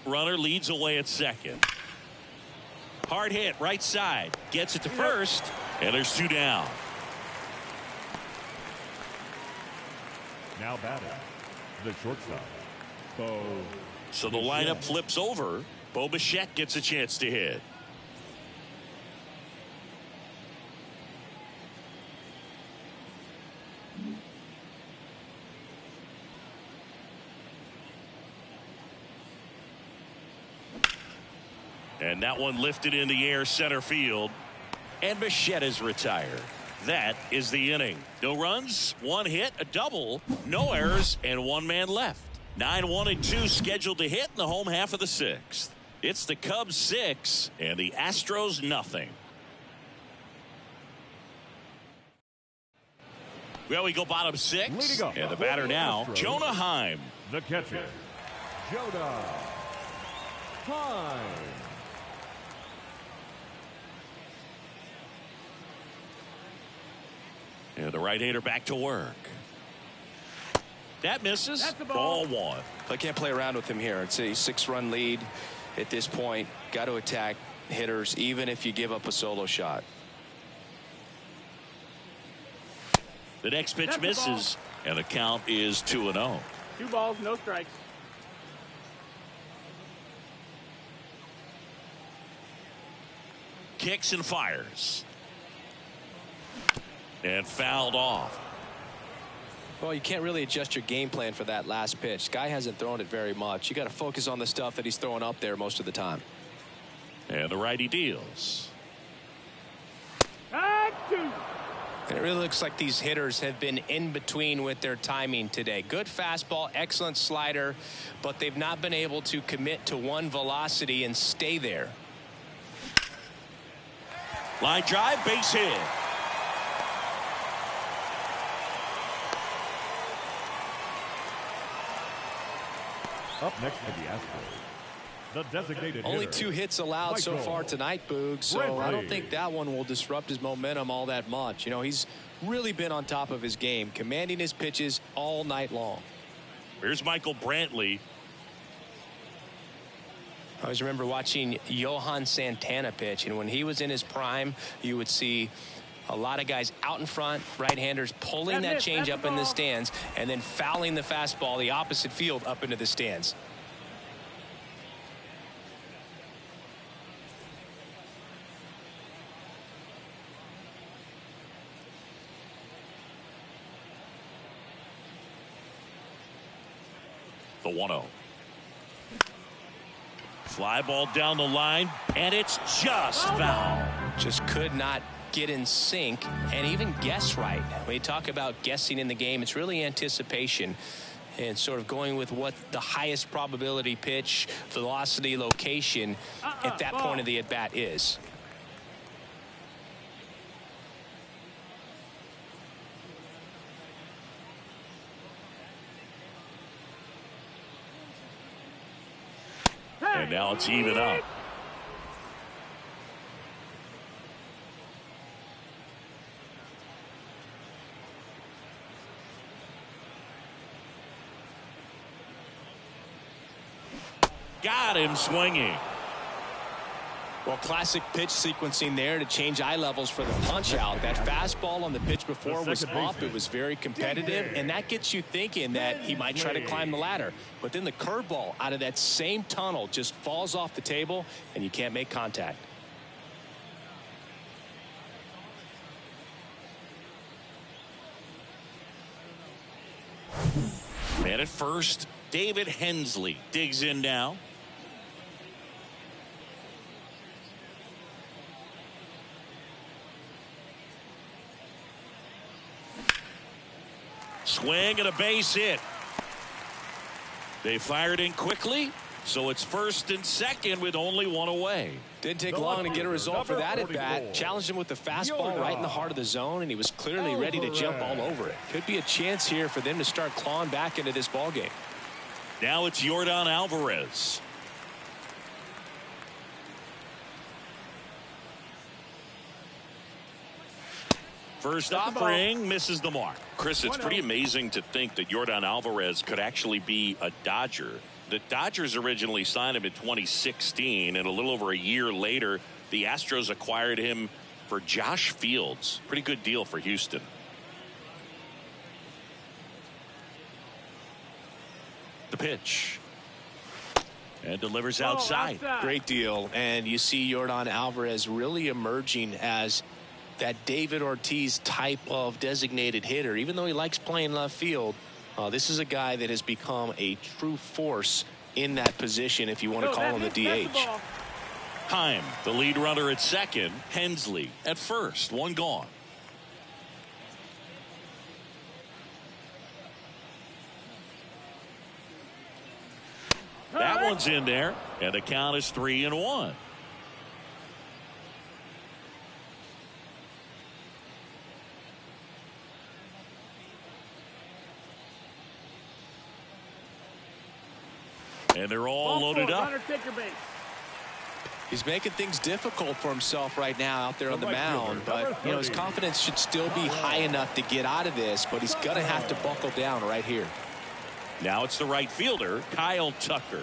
Runner leads away at second. Hard hit right side. Gets it to first. And there's two down. Now batting. The shortstop, Bo. So the lineup flips over. Bo Bichette gets a chance to hit. And that one lifted in the air center field. And Bichette is retired. That is the inning. No runs, one hit, a double, no errors, and one man left. 9-1-2 scheduled to hit in the home half of the sixth. It's the Cubs 6 and the Astros nothing. Well, we go bottom six. And the batter now, Jonah Heim. The catcher, Jonah Heim. And the right-hander back to work. That misses. That's the ball one. I can't play around with him here. It's a 6-run lead at this point. Got to attack hitters even if you give up a solo shot. The next pitch That's the misses. And the count is 2-0. 2 balls, no strikes. Kicks and fires. And fouled off. Well, you can't really adjust your game plan for that last pitch. Guy hasn't thrown it very much. You got to focus on the stuff that he's throwing up there most of the time. And the righty deals. Action! And it really looks like these hitters have been in between with their timing today. Good fastball, excellent slider, but they've not been able to commit to one velocity and stay there. Line drive, base hit. Up next to the Astros, the designated Only hitter, 2 hits allowed so far tonight, Boog, so I don't think that one will disrupt his momentum all that much. You know, he's really been on top of his game, commanding his pitches all night long. Here's Michael Brantley. I always remember watching Johan Santana pitch, and when he was in his prime, you would see a lot of guys out in front, right-handers pulling that change up in the stands and then fouling the fastball the opposite field up into the stands. The 1-0. Fly ball down the line, and it's just foul. Just could not get in sync and even guess right. When you talk about guessing in the game, it's really anticipation and sort of going with what the highest probability pitch, velocity, location at that point of the at-bat is. And now it's even up. got him swinging. Well, classic pitch sequencing there to change eye levels for the punch out. That fastball on the pitch before was up. It was very competitive, and that gets you thinking that he might try to climb the ladder. But then the curveball out of that same tunnel just falls off the table, and you can't make contact. Man at first, David Hensley digs in now. Swing and a base hit. They fired in quickly, so it's first and second with only one away. Didn't take long to get a result for that at bat. Challenged him with the fastball right in the heart of the zone, and he was clearly ready to jump all over it. Could be a chance here for them to start clawing back into this ball game. Now it's Yordan Alvarez. First offering misses the mark. Chris, it's pretty amazing to think that Yordan Alvarez could actually be a Dodger. The Dodgers originally signed him in 2016, and a little over a year later, the Astros acquired him for Josh Fields. Pretty good deal for Houston. The pitch. And delivers outside. Great deal. And you see Yordan Alvarez really emerging as that David Ortiz type of designated hitter. Even though he likes playing left field, this is a guy that has become a true force in that position, if you want to call him the DH. Heim, the lead runner at second. Hensley at first. One gone. That one's in there, and the count is 3-1. And they're all loaded up. He's making things difficult for himself right now out there on the mound, but you know, his confidence should still be high enough to get out of this, but he's going to have to buckle down right here. Now it's the right fielder, Kyle Tucker.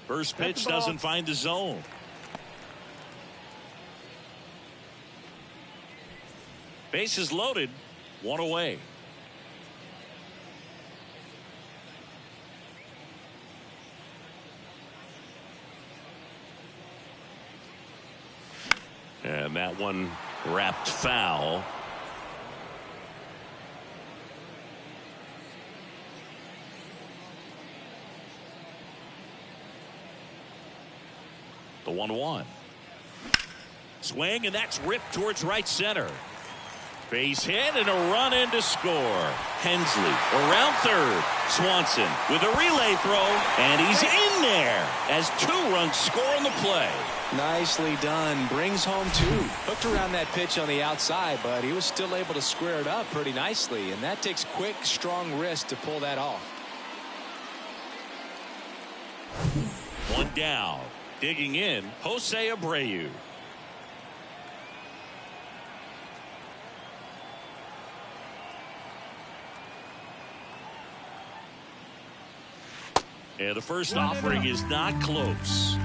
First pitch doesn't find the zone. Bases loaded, one away. And that one wrapped foul. The 1-1. Swing, and that's ripped towards right center. Base hit and a run in to score. Hensley around third. Swanson with a relay throw, and he's in there as 2 runs score on the play. Nicely done. Brings home 2. Hooked around that pitch on the outside, but he was still able to square it up pretty nicely, and that takes quick, strong wrist to pull that off. One down. Digging in, Jose Abreu. And the first offering is not close.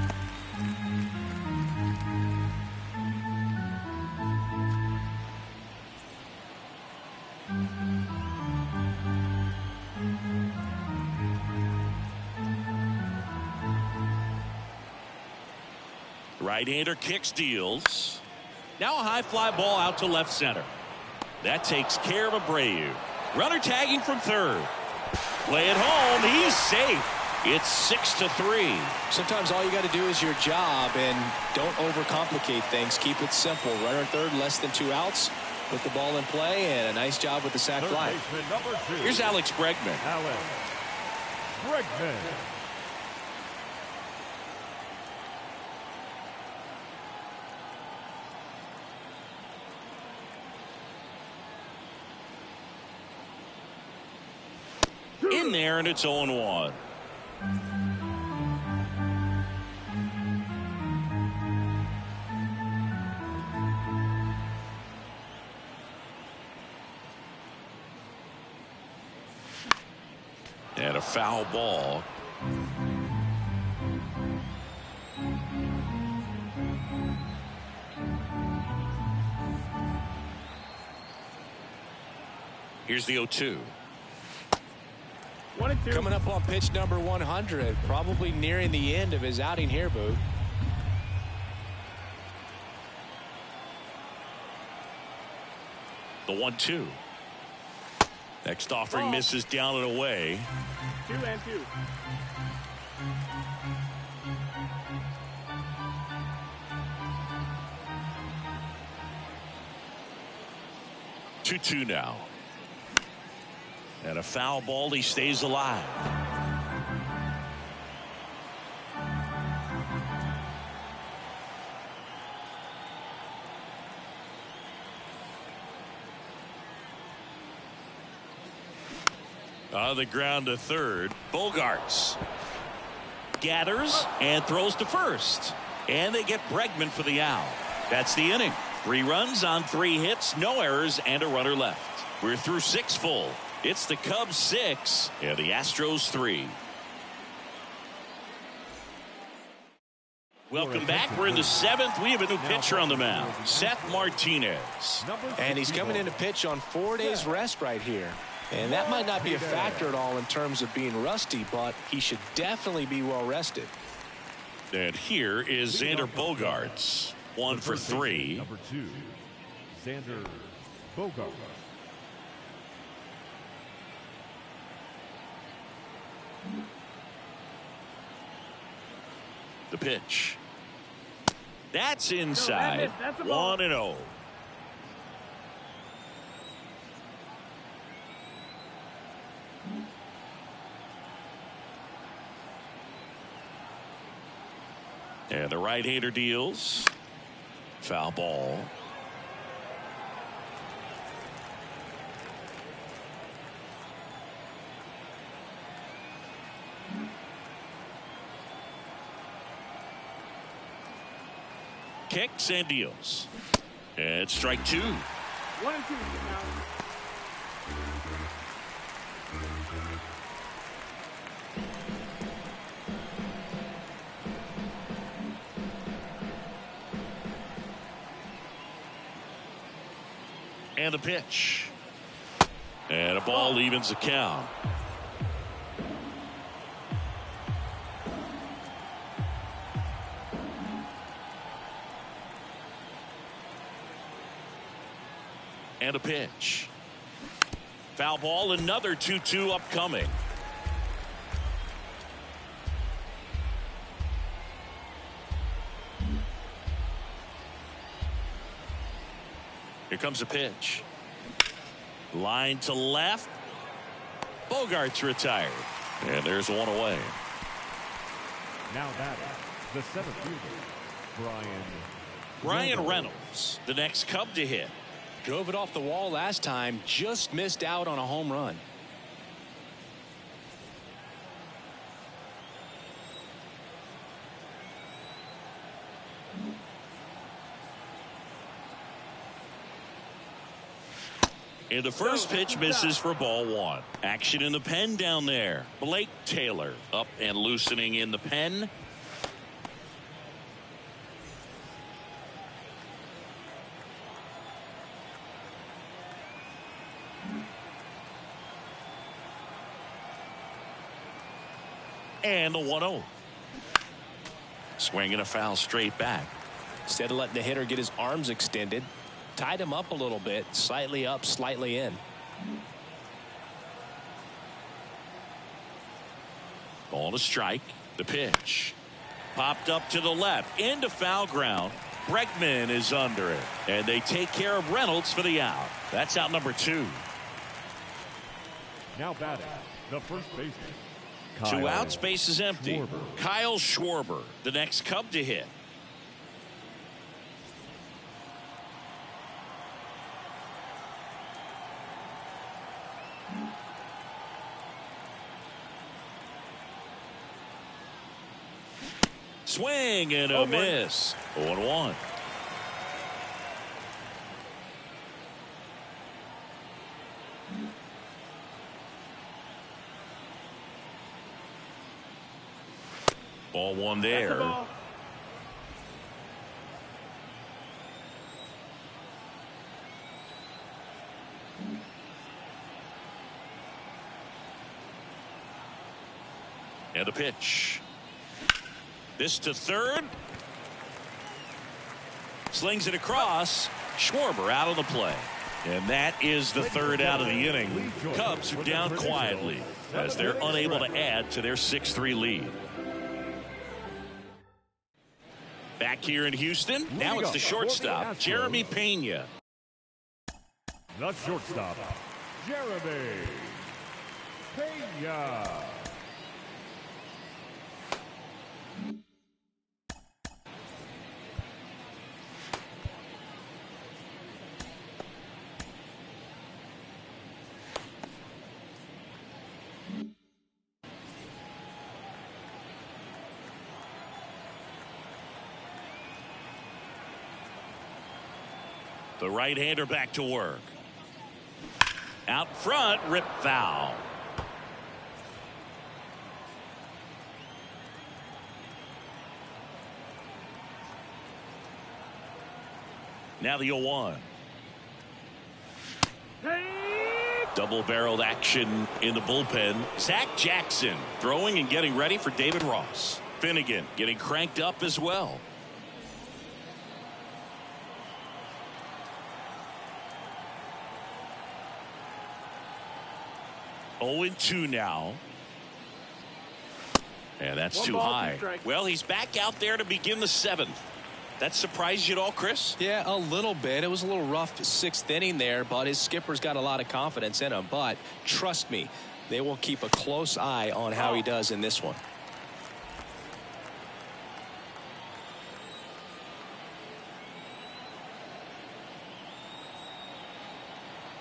Right-hander kicks, deals. Now a high fly ball out to left center. That takes care of Abreu. Runner tagging from third. Play it home. He's safe. It's 6-3. Sometimes all you got to do is your job and don't overcomplicate things. Keep it simple. Runner third, less than 2 outs. Put the ball in play, and a nice job with the sac fly. Here's Alex Bregman. Alex Bregman. In there, and it's 0-1. And a foul ball. Here's the 0-2. 1-2. Coming up on pitch number 100, probably nearing the end of his outing here, Boo. The 1-2. Next offering misses down and away. 2-2. 2-2 now. And a foul ball. He stays alive. On the ground to third. Bogarts gathers and throws to first. And they get Bregman for the out. That's the inning. 3 runs on 3 hits, no errors, and a runner left. We're through 6 full. It's the Cubs 6 and the Astros 3. Welcome back. We're in the 7th. We have a new pitcher on the mound, Seth Martinez. And he's coming in to pitch on 4 days rest right here. And that might not be a factor at all in terms of being rusty, but he should definitely be well rested. And here is Xander Bogaerts. 1 for 3. Number 2, Xander Bogaerts. The pitch. That's inside. That's a ball. 1-0. And the right-hander deals. Foul ball. Kicks and deals. And strike 2. 1-2 now. And a pitch. And a ball evens the count. And a pitch. Foul ball. Another 2-2 upcoming. Here comes a pitch. Line to left. Bogarts retired. And there's one away. Now batting, the 7th fielder, Brian Reynolds, the next Cub to hit. Drove it off the wall last time, just missed out on a home run. And the first pitch misses for ball 1. Action in the pen down there. Blake Taylor up and loosening in the pen. And the 1-0. Swinging a foul straight back. Instead of letting the hitter get his arms extended, tied him up a little bit, slightly up, slightly in. Ball to strike. The pitch. Popped up to the left. Into foul ground. Bregman is under it. And they take care of Reynolds for the out. That's out number 2. now batting, the first baseman. 2 outs, base is empty. Schwarber. Kyle Schwarber, the next Cub to hit. Swing and a miss. 0-1. Ball one That's the there. ball. And the pitch. This to third. Slings it across. Schwarber out of the play. And that is the third out of the inning. Cubs are down quietly as they're unable to add to their 6-3 lead. Back here in Houston, now it's the shortstop, Jeremy Pena. The shortstop, Jeremy Pena. The right-hander back to work. Out front, rip foul. Now the 0-1. Double-barreled action in the bullpen. Zach Jackson throwing and getting ready for David Ross. Finnegan getting cranked up as well. 0-2 now. And that's too high. Well, he's back out there to begin the 7th. That surprised you at all, Chris? Yeah, a little bit. It was a little rough 6th inning there, but his skipper's got a lot of confidence in him. But trust me, they will keep a close eye on how he does in this one.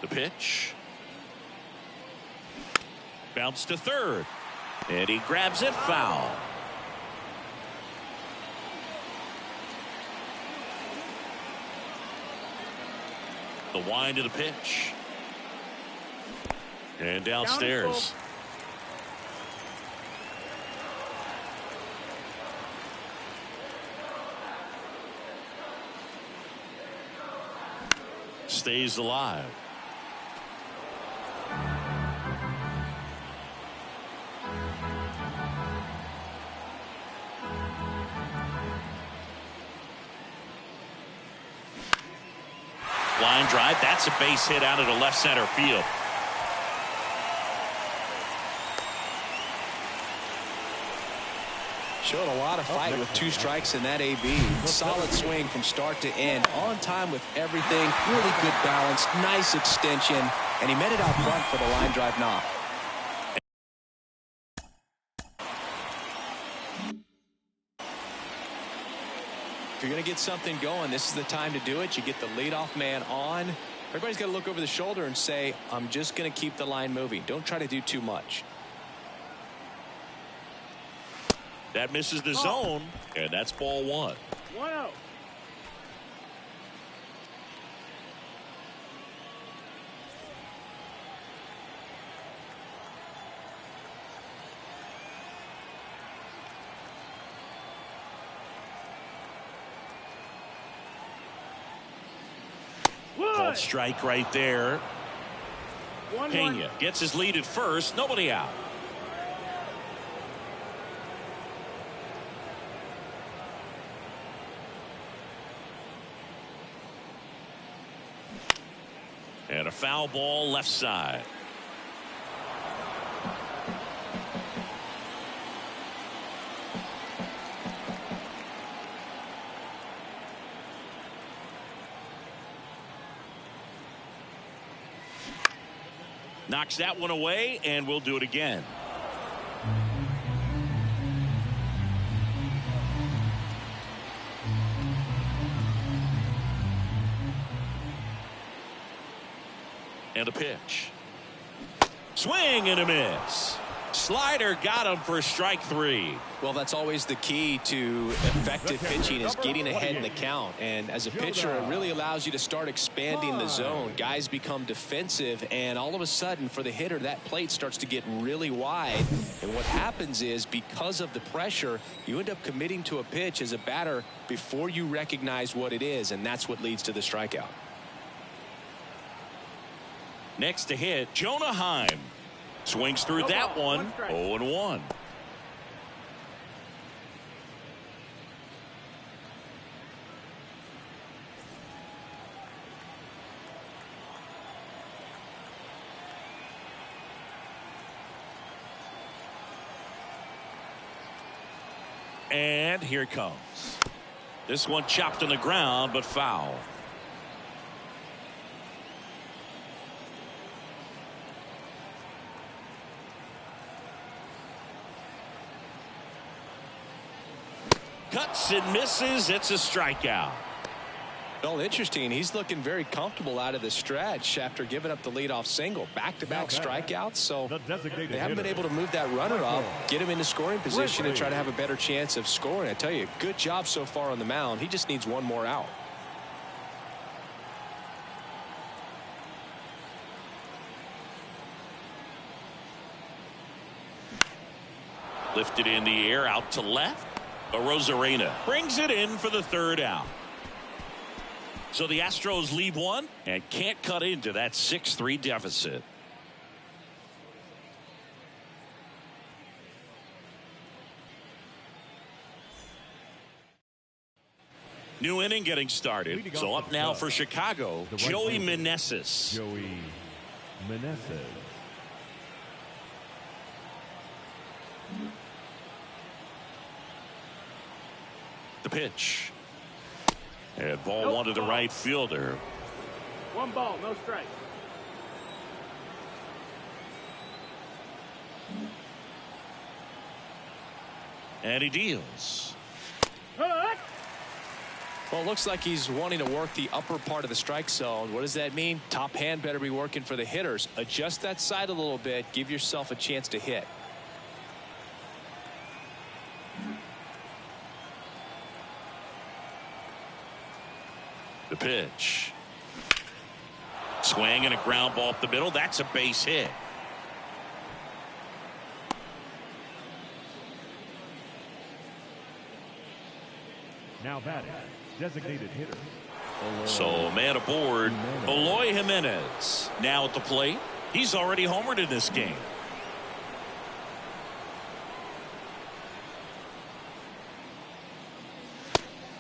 The pitch. Bounce to third. And he grabs it, foul. The wind of the pitch. And downstairs. Stays alive. Line drive. That's a base hit out of the left center field. Showed a lot of fight with 2 strikes in that AB. Solid swing from start to end. On time with everything. Really good balance. Nice extension. And he met it out front for the line drive knock. If you're going to get something going, this is the time to do it. You get the leadoff man on. Everybody's got to look over the shoulder and say, I'm just going to keep the line moving. Don't try to do too much. That misses the zone, and that's ball 1. 1-0. Called strike right there. 1-1. Pena gets his lead at first. Nobody out. And a foul ball left side. Knocks that one away, and we'll do it again. And a pitch. Swing and a miss. Slider got him for strike 3. Well, that's always the key to effective pitching, is getting ahead in the count. And as a pitcher, it really allows you to start expanding the zone. Guys become defensive, and all of a sudden, for the hitter, that plate starts to get really wide. And what happens is, because of the pressure, you end up committing to a pitch as a batter before you recognize what it is, and that's what leads to the strikeout. Next to hit, Jonah Heim. Swings through that one. 0-1. And here it comes. This one chopped on the ground, but foul. Cuts and misses. It's a strikeout. Well, interesting. He's looking very comfortable out of the stretch after giving up the leadoff single. Back-to-back strikeouts, so they haven't been able to move that runner up, get him into scoring position, and try to have a better chance of scoring. I tell you, good job so far on the mound. He just needs one more out. Lifted in the air, out to left. Rosarena brings it in for the 3rd out. So the Astros lead one and can't cut into that 6-3 deficit. New inning getting started. So up now for Chicago, Joey Meneses. Joey Meneses. The pitch. And ball one to the right fielder. 1 ball, no strike. And he deals. Hook. Well, it looks like he's wanting to work the upper part of the strike zone. What does that mean? Top hand better be working for the hitters. Adjust that side a little bit. Give yourself a chance to hit. The pitch. Swing and a ground ball up the middle. That's a base hit. Now batting, designated hitter. So man aboard, Eloy Jimenez. Now at the plate. He's already homered in this game.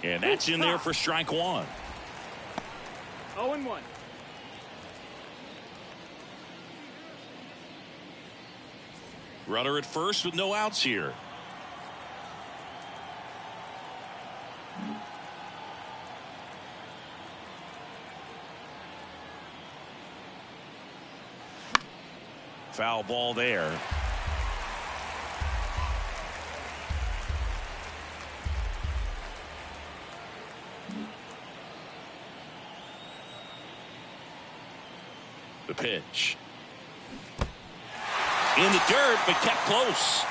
And that's in there for strike 1. 0-1. Runner at first with no outs here. Foul ball there. The pitch. In the dirt, but kept close.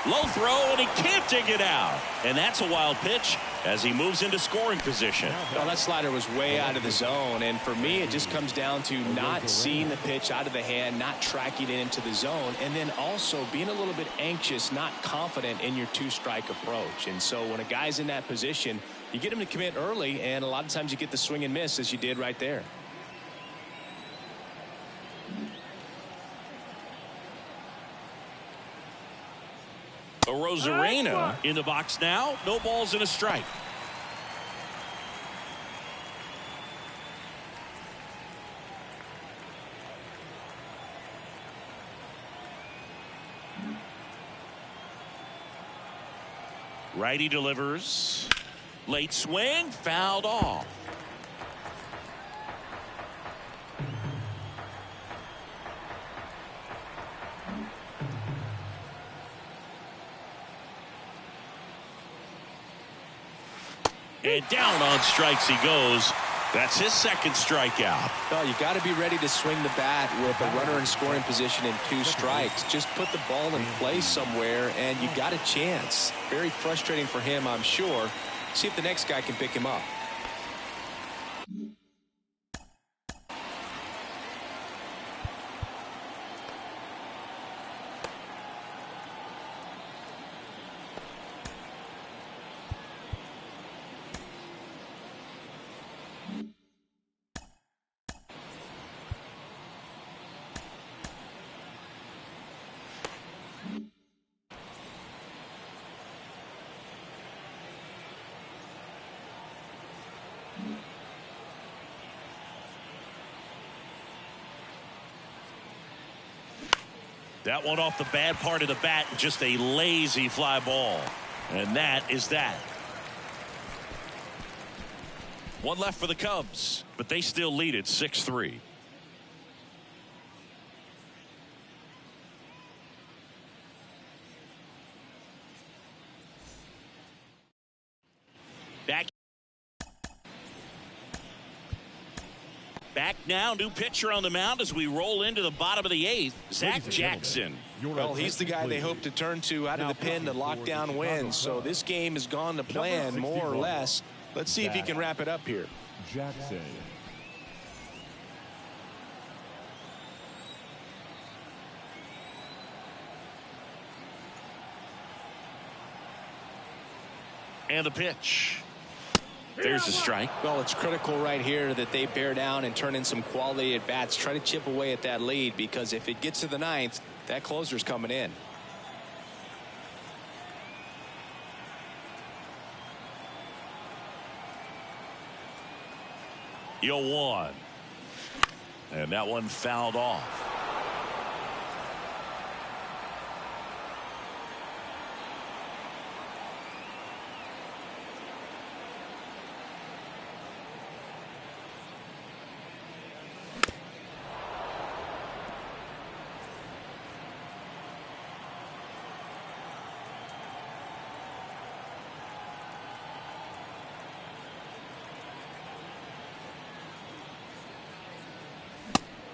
Low throw, and he can't dig it out. And that's a wild pitch as he moves into scoring position. Well, that slider was way out of the zone, and for me, it just comes down to not seeing the pitch out of the hand, not tracking it into the zone, and then also being a little bit anxious, not confident in your 2-strike approach. And so when a guy's in that position, you get him to commit early, and a lot of times you get the swing and miss, as you did right there. Rosarena in the box now. No balls and a strike. Righty delivers. Late swing, fouled off. And down on strikes he goes. That's his second strikeout. Well, you got to be ready to swing the bat with a runner in scoring position and 2 strikes. Just put the ball in play somewhere, and you got a chance. Very frustrating for him, I'm sure. See if the next guy can pick him up. That one off the bad part of the bat, just a lazy fly ball. And that is that. One left for the Cubs, but they still lead it 6-3. Back now, new pitcher on the mound as we roll into the bottom of the 8th, Zach Jackson. Well, he's the guy they hope to turn to out of the pen to lock down wins. So this game has gone to plan more or less. Let's see if he can wrap it up here. Jackson. And the pitch. There's a strike. Well, it's critical right here that they bear down and turn in some quality at bats. Try to chip away at that lead, because if it gets to the 9th, that closer's coming in. You'll 1. And that one fouled off.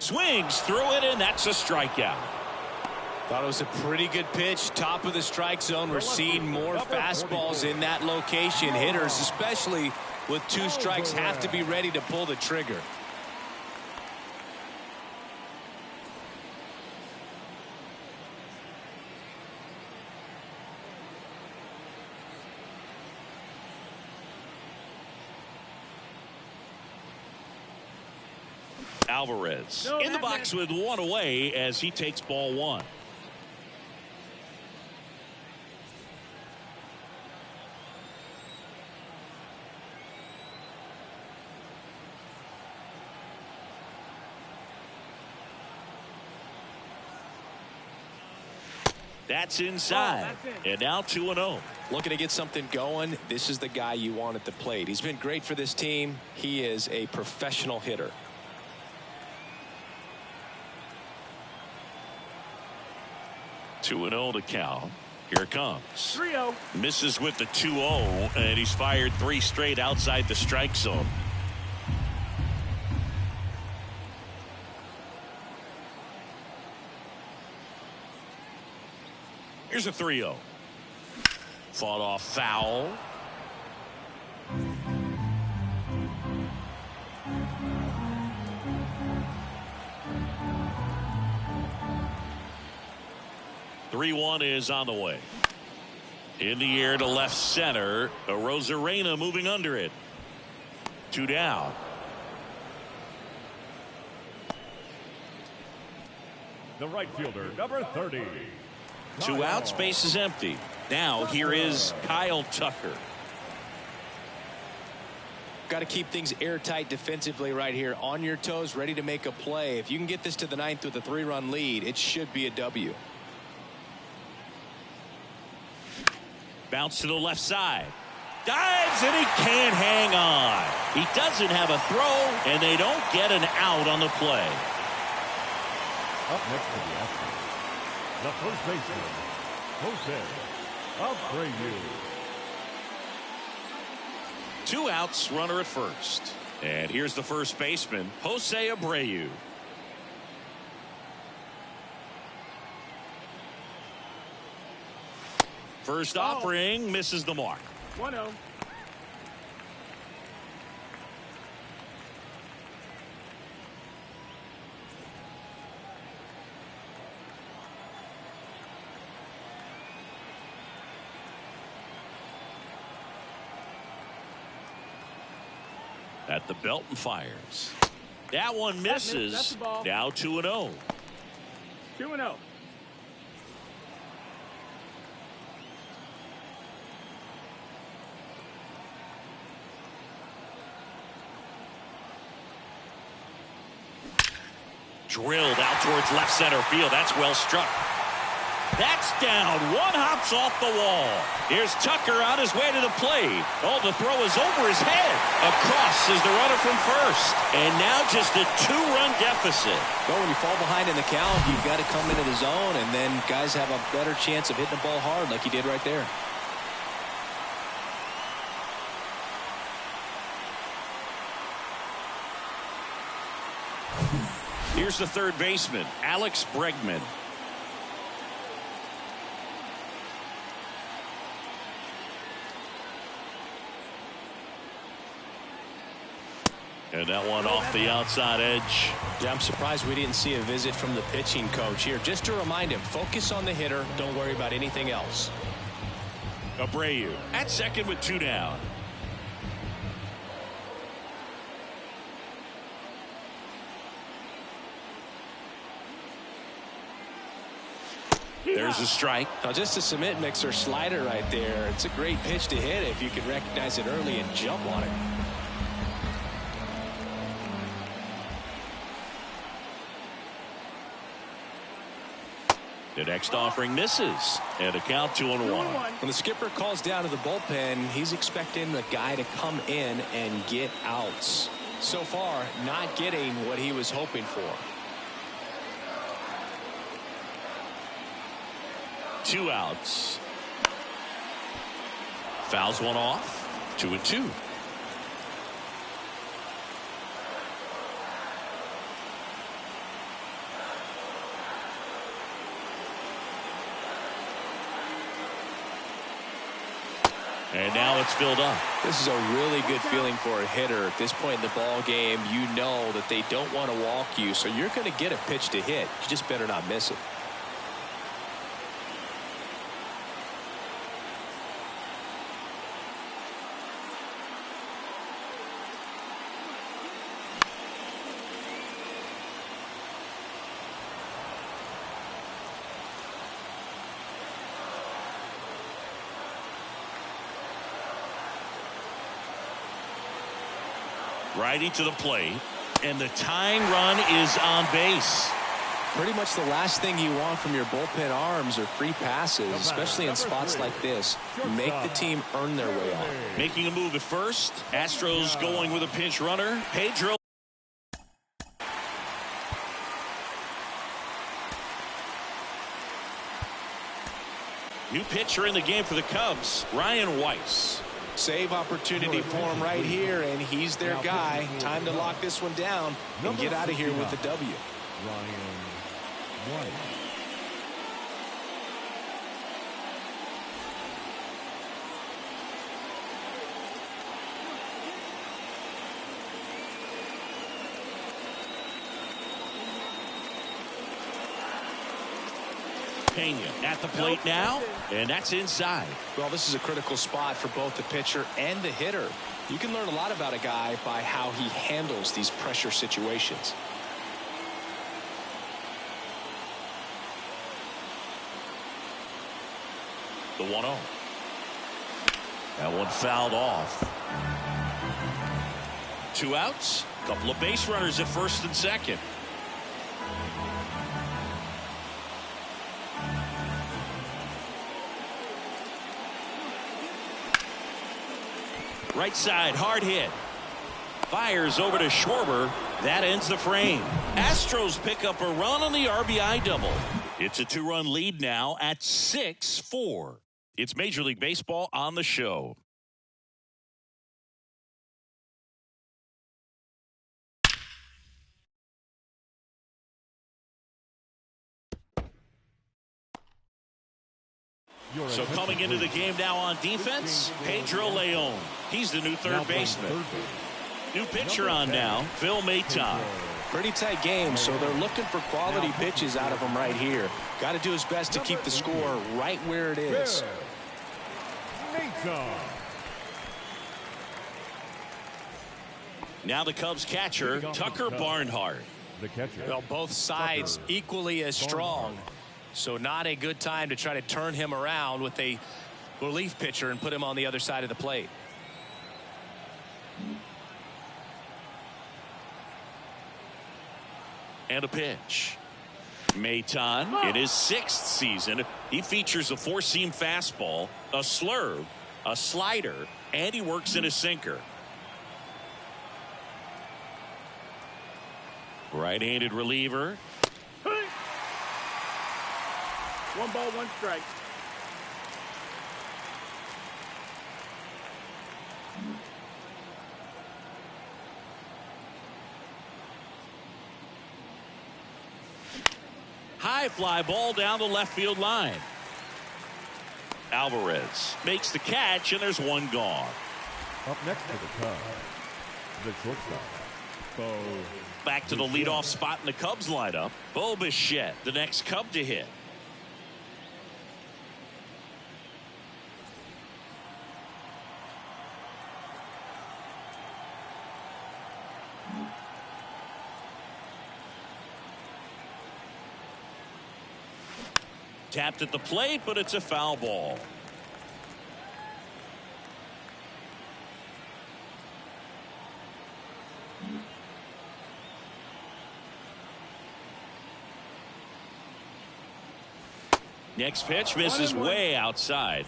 Swings through it, and that's a strikeout. Thought it was a pretty good pitch. Top of the strike zone. We're seeing more fastballs in that location. Hitters, especially with 2 strikes, have to be ready to pull the trigger. Alvarez in the box with 1 away as he takes ball 1. That's inside. And now 2-0. Looking to get something going. This is the guy you want at the plate. He's been great for this team. He is a professional hitter. 2-0 to count. Here it comes. 3-0. Misses with the 2-0, and he's fired 3 straight outside the strike zone. Here's a 3-0. Fought off foul. Three-1 is on the way. In the air to left center. Rosarena moving under it. 2 down. The right fielder, number 30. 2 outs, base is empty. Now here is Kyle Tucker. Got to keep things airtight defensively right here. On your toes, ready to make a play. If you can get this to the 9th with a 3-run lead, it should be a W. Bounce to the left side. Dives, and he can't hang on. He doesn't have a throw, and they don't get an out on the play. Up next to the Astros, the first baseman, Jose Abreu. 2 outs, runner at first. And here's the first baseman, Jose Abreu. First offering misses the mark. 1-0. At the belt and fires. That one misses. That's the ball. Now 2-0. 2-0. Drilled out towards left center field. That's well struck. That's down. One hops off the wall. Here's Tucker on his way to the plate. Oh, the throw is over his head. Across is the runner from first. And now just a 2-run deficit. Well, when you fall behind in the count, you've got to come into the zone, and then guys have a better chance of hitting the ball hard like he did right there. Here's the third baseman, Alex Bregman. And that one off the outside edge. Yeah, I'm surprised we didn't see a visit from the pitching coach here. Just to remind him, focus on the hitter. Don't worry about anything else. Abreu at second with 2 down. There's a strike. Now, just a cement mixer slider right there. It's a great pitch to hit if you can recognize it early and jump on it. The next offering misses. And a count 2-1. When the skipper calls down to the bullpen, he's expecting the guy to come in and get outs. So far, not getting what he was hoping for. 2 outs. Fouls one off. 2-2. And now it's filled up. This is a really good feeling for a hitter. At this point in the ball game, you know that they don't want to walk you, so you're going to get a pitch to hit. You just better not miss it. Righty to the plate, and the tying run is on base. Pretty much the last thing you want from your bullpen arms are free passes, especially in spots like this. Make the team earn their way on. Making a move at first. Astros going with a pinch runner. Pedro. New pitcher in the game for the Cubs, Ryan Weiss. Save opportunity for him right here, and he's their guy. Time to lock this one down and get out of here with the W. Ryan White. Pena at the plate now, and that's inside. Well, this is a critical spot for both the pitcher and the hitter. You can learn a lot about a guy by how he handles these pressure situations. The 1-0. That one fouled off. 2 outs. Couple of base runners at first and second. Right side, hard hit. Fires over to Schwarber. That ends the frame. Astros pick up a run on the RBI double. It's a 2-run lead now at 6-4. It's Major League Baseball on the show. So coming into the game now on defense, Pedro Leon. He's the new third baseman. New pitcher on now, Phil Maton. Pretty tight game, so they're looking for quality pitches out of him right here. Got to do his best to keep the score right where it is. Now the Cubs catcher, Tucker Barnhart. The catcher. Well, both sides equally as strong, so not a good time to try to turn him around with a relief pitcher and put him on the other side of the plate. And a pitch. Maton in his 6th season. He features a 4-seam fastball, a slurve, a slider, and he works in a sinker. Right-handed reliever. 1 ball, 1 strike. High fly ball down the left field line. Alvarez makes the catch, and there's one gone. Up next to the Cubs, the shortstop, Bo. Back to the leadoff spot in the Cubs lineup. Bo Bichette, the next Cub to hit. Tapped at the plate, but it's a foul ball. Next pitch misses way outside.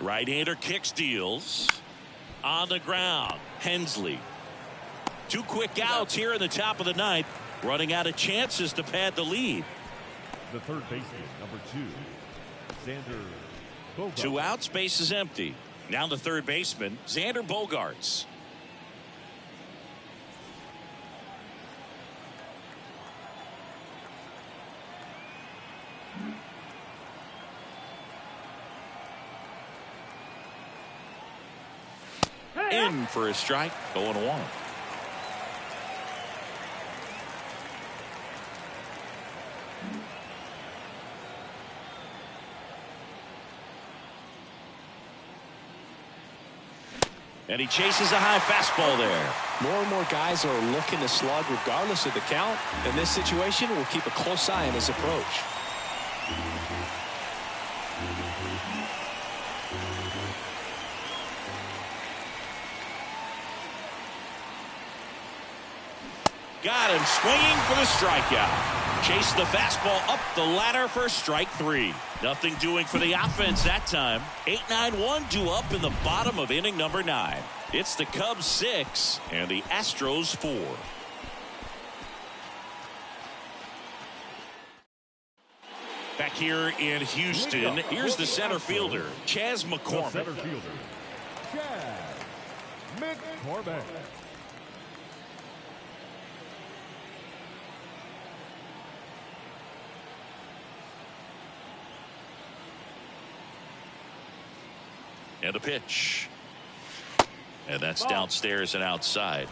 Right-hander kicks, deals. On the ground, Hensley. 2 quick outs here in the top of the 9th. Running out of chances to pad the lead. The third baseman, number 2, Xander Bogaerts. 2 outs, base is empty. Now the third baseman, Xander Bogaerts. In for a strike, 0-1. And he chases a high fastball there. More and more guys are looking to slug regardless of the count. In this situation, we'll keep a close eye on his approach. Got him swinging for the strikeout. Chased the fastball up the ladder for strike 3. Nothing doing for the offense that time. 8-9-1 due up in the bottom of inning number 9. It's the Cubs 6 and the Astros 4. Back here in Houston, here's the center fielder, Chas McCormick. The center fielder, Chas McCormick. And a pitch. And that's downstairs and outside.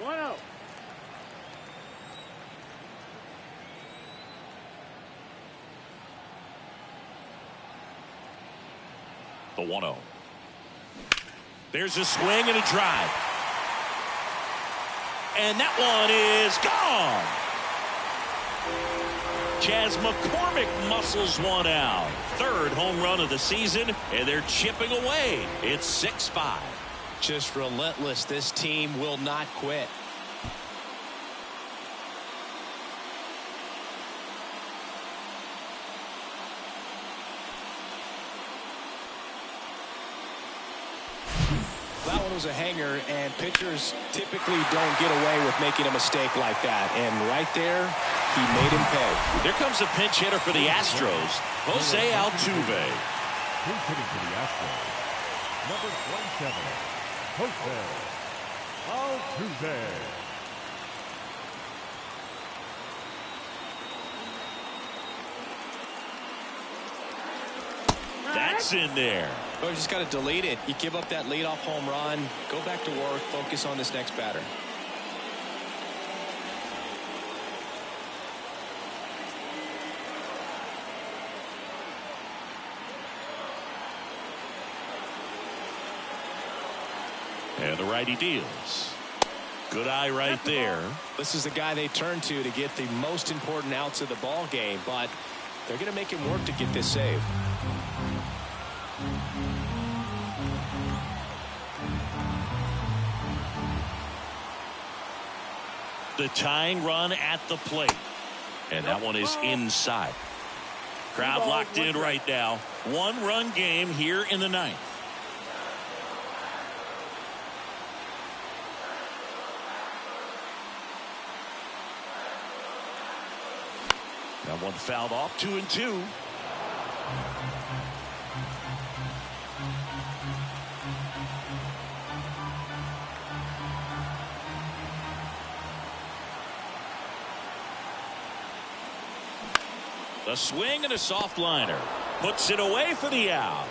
1-0. The 1-0. There's a swing and a drive. And that one is gone. Chas McCormick muscles one out. 3rd home run of the season, and they're chipping away. It's 6-5. Just relentless. This team will not quit. That one was a hanger, and pitchers typically don't get away with making a mistake like that. And right there, he made him pay. There comes a pinch hitter for the Astros, Jose Altuve. Who's hitting for the Astros? Number 27, Jose Altuve. That's in there. Oh, you just got to delete it. You give up that leadoff home run. Go back to work. Focus on this next batter. And the righty deals. Good eye right there. This is the guy they turn to get the most important outs of the ball game, but they're going to make him work to get this save. The tying run at the plate. And that one is inside. Crowd locked in right now. One-run game here in the ninth. That one fouled off, 2-2. A swing and a soft liner. Puts it away for the out.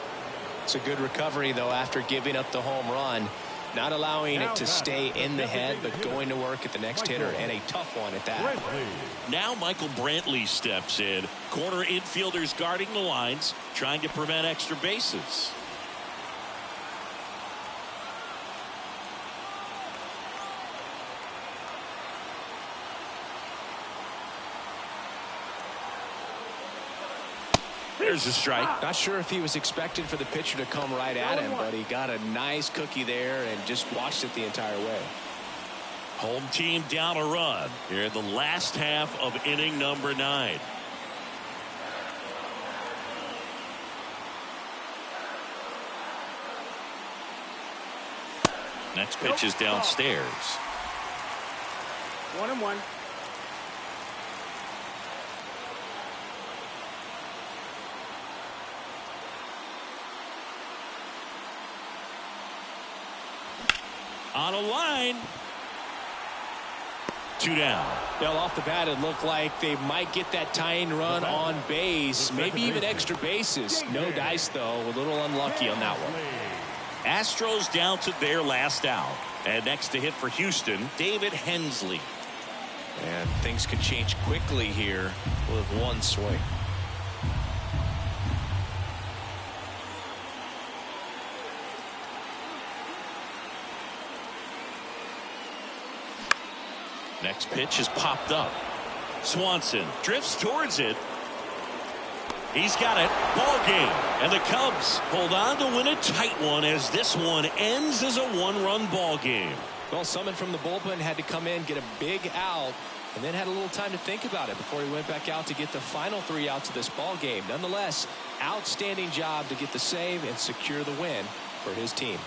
It's a good recovery, though, after giving up the home run. Not allowing it to stay in the head, but going to work at the next hitter, and a tough one at that. Now Michael Brantley steps in. Corner infielders guarding the lines, trying to prevent extra bases. There's a strike. Not sure if he was expected for the pitcher to come right at him, but he got a nice cookie there and just watched it the entire way. Home team down a run here in the last half of inning number 9. Next pitch is downstairs. 1-1. On a line. 2 down. Well, off the bat, it looked like they might get that tying run on base, maybe even extra bases. No dice, though. A little unlucky on that one. Astros down to their last out. And next to hit for Houston, David Hensley. And things could change quickly here with one swing. Next pitch is popped up. Swanson drifts towards it. He's got it. Ball game. And the Cubs hold on to win a tight one as this one ends as a one-run ball game. Well, someone from the bullpen had to come in, get a big out, and then had a little time to think about it before he went back out to get the final 3 outs of this ball game. Nonetheless, outstanding job to get the save and secure the win for his team.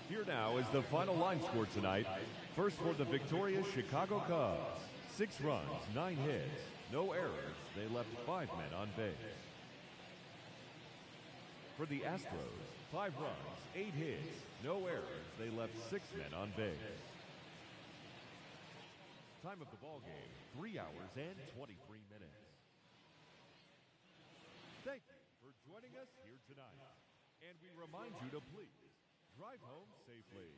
Here now is the final line score tonight. First for the victorious Chicago Cubs. 6 runs, 9 hits, no errors. They left 5 men on base. For the Astros, 5 runs, 8 hits, no errors. They left 6 men on base. Time of the ball game, 3 hours and 23 minutes. Thank you for joining us here tonight. And we remind you to please drive home safely.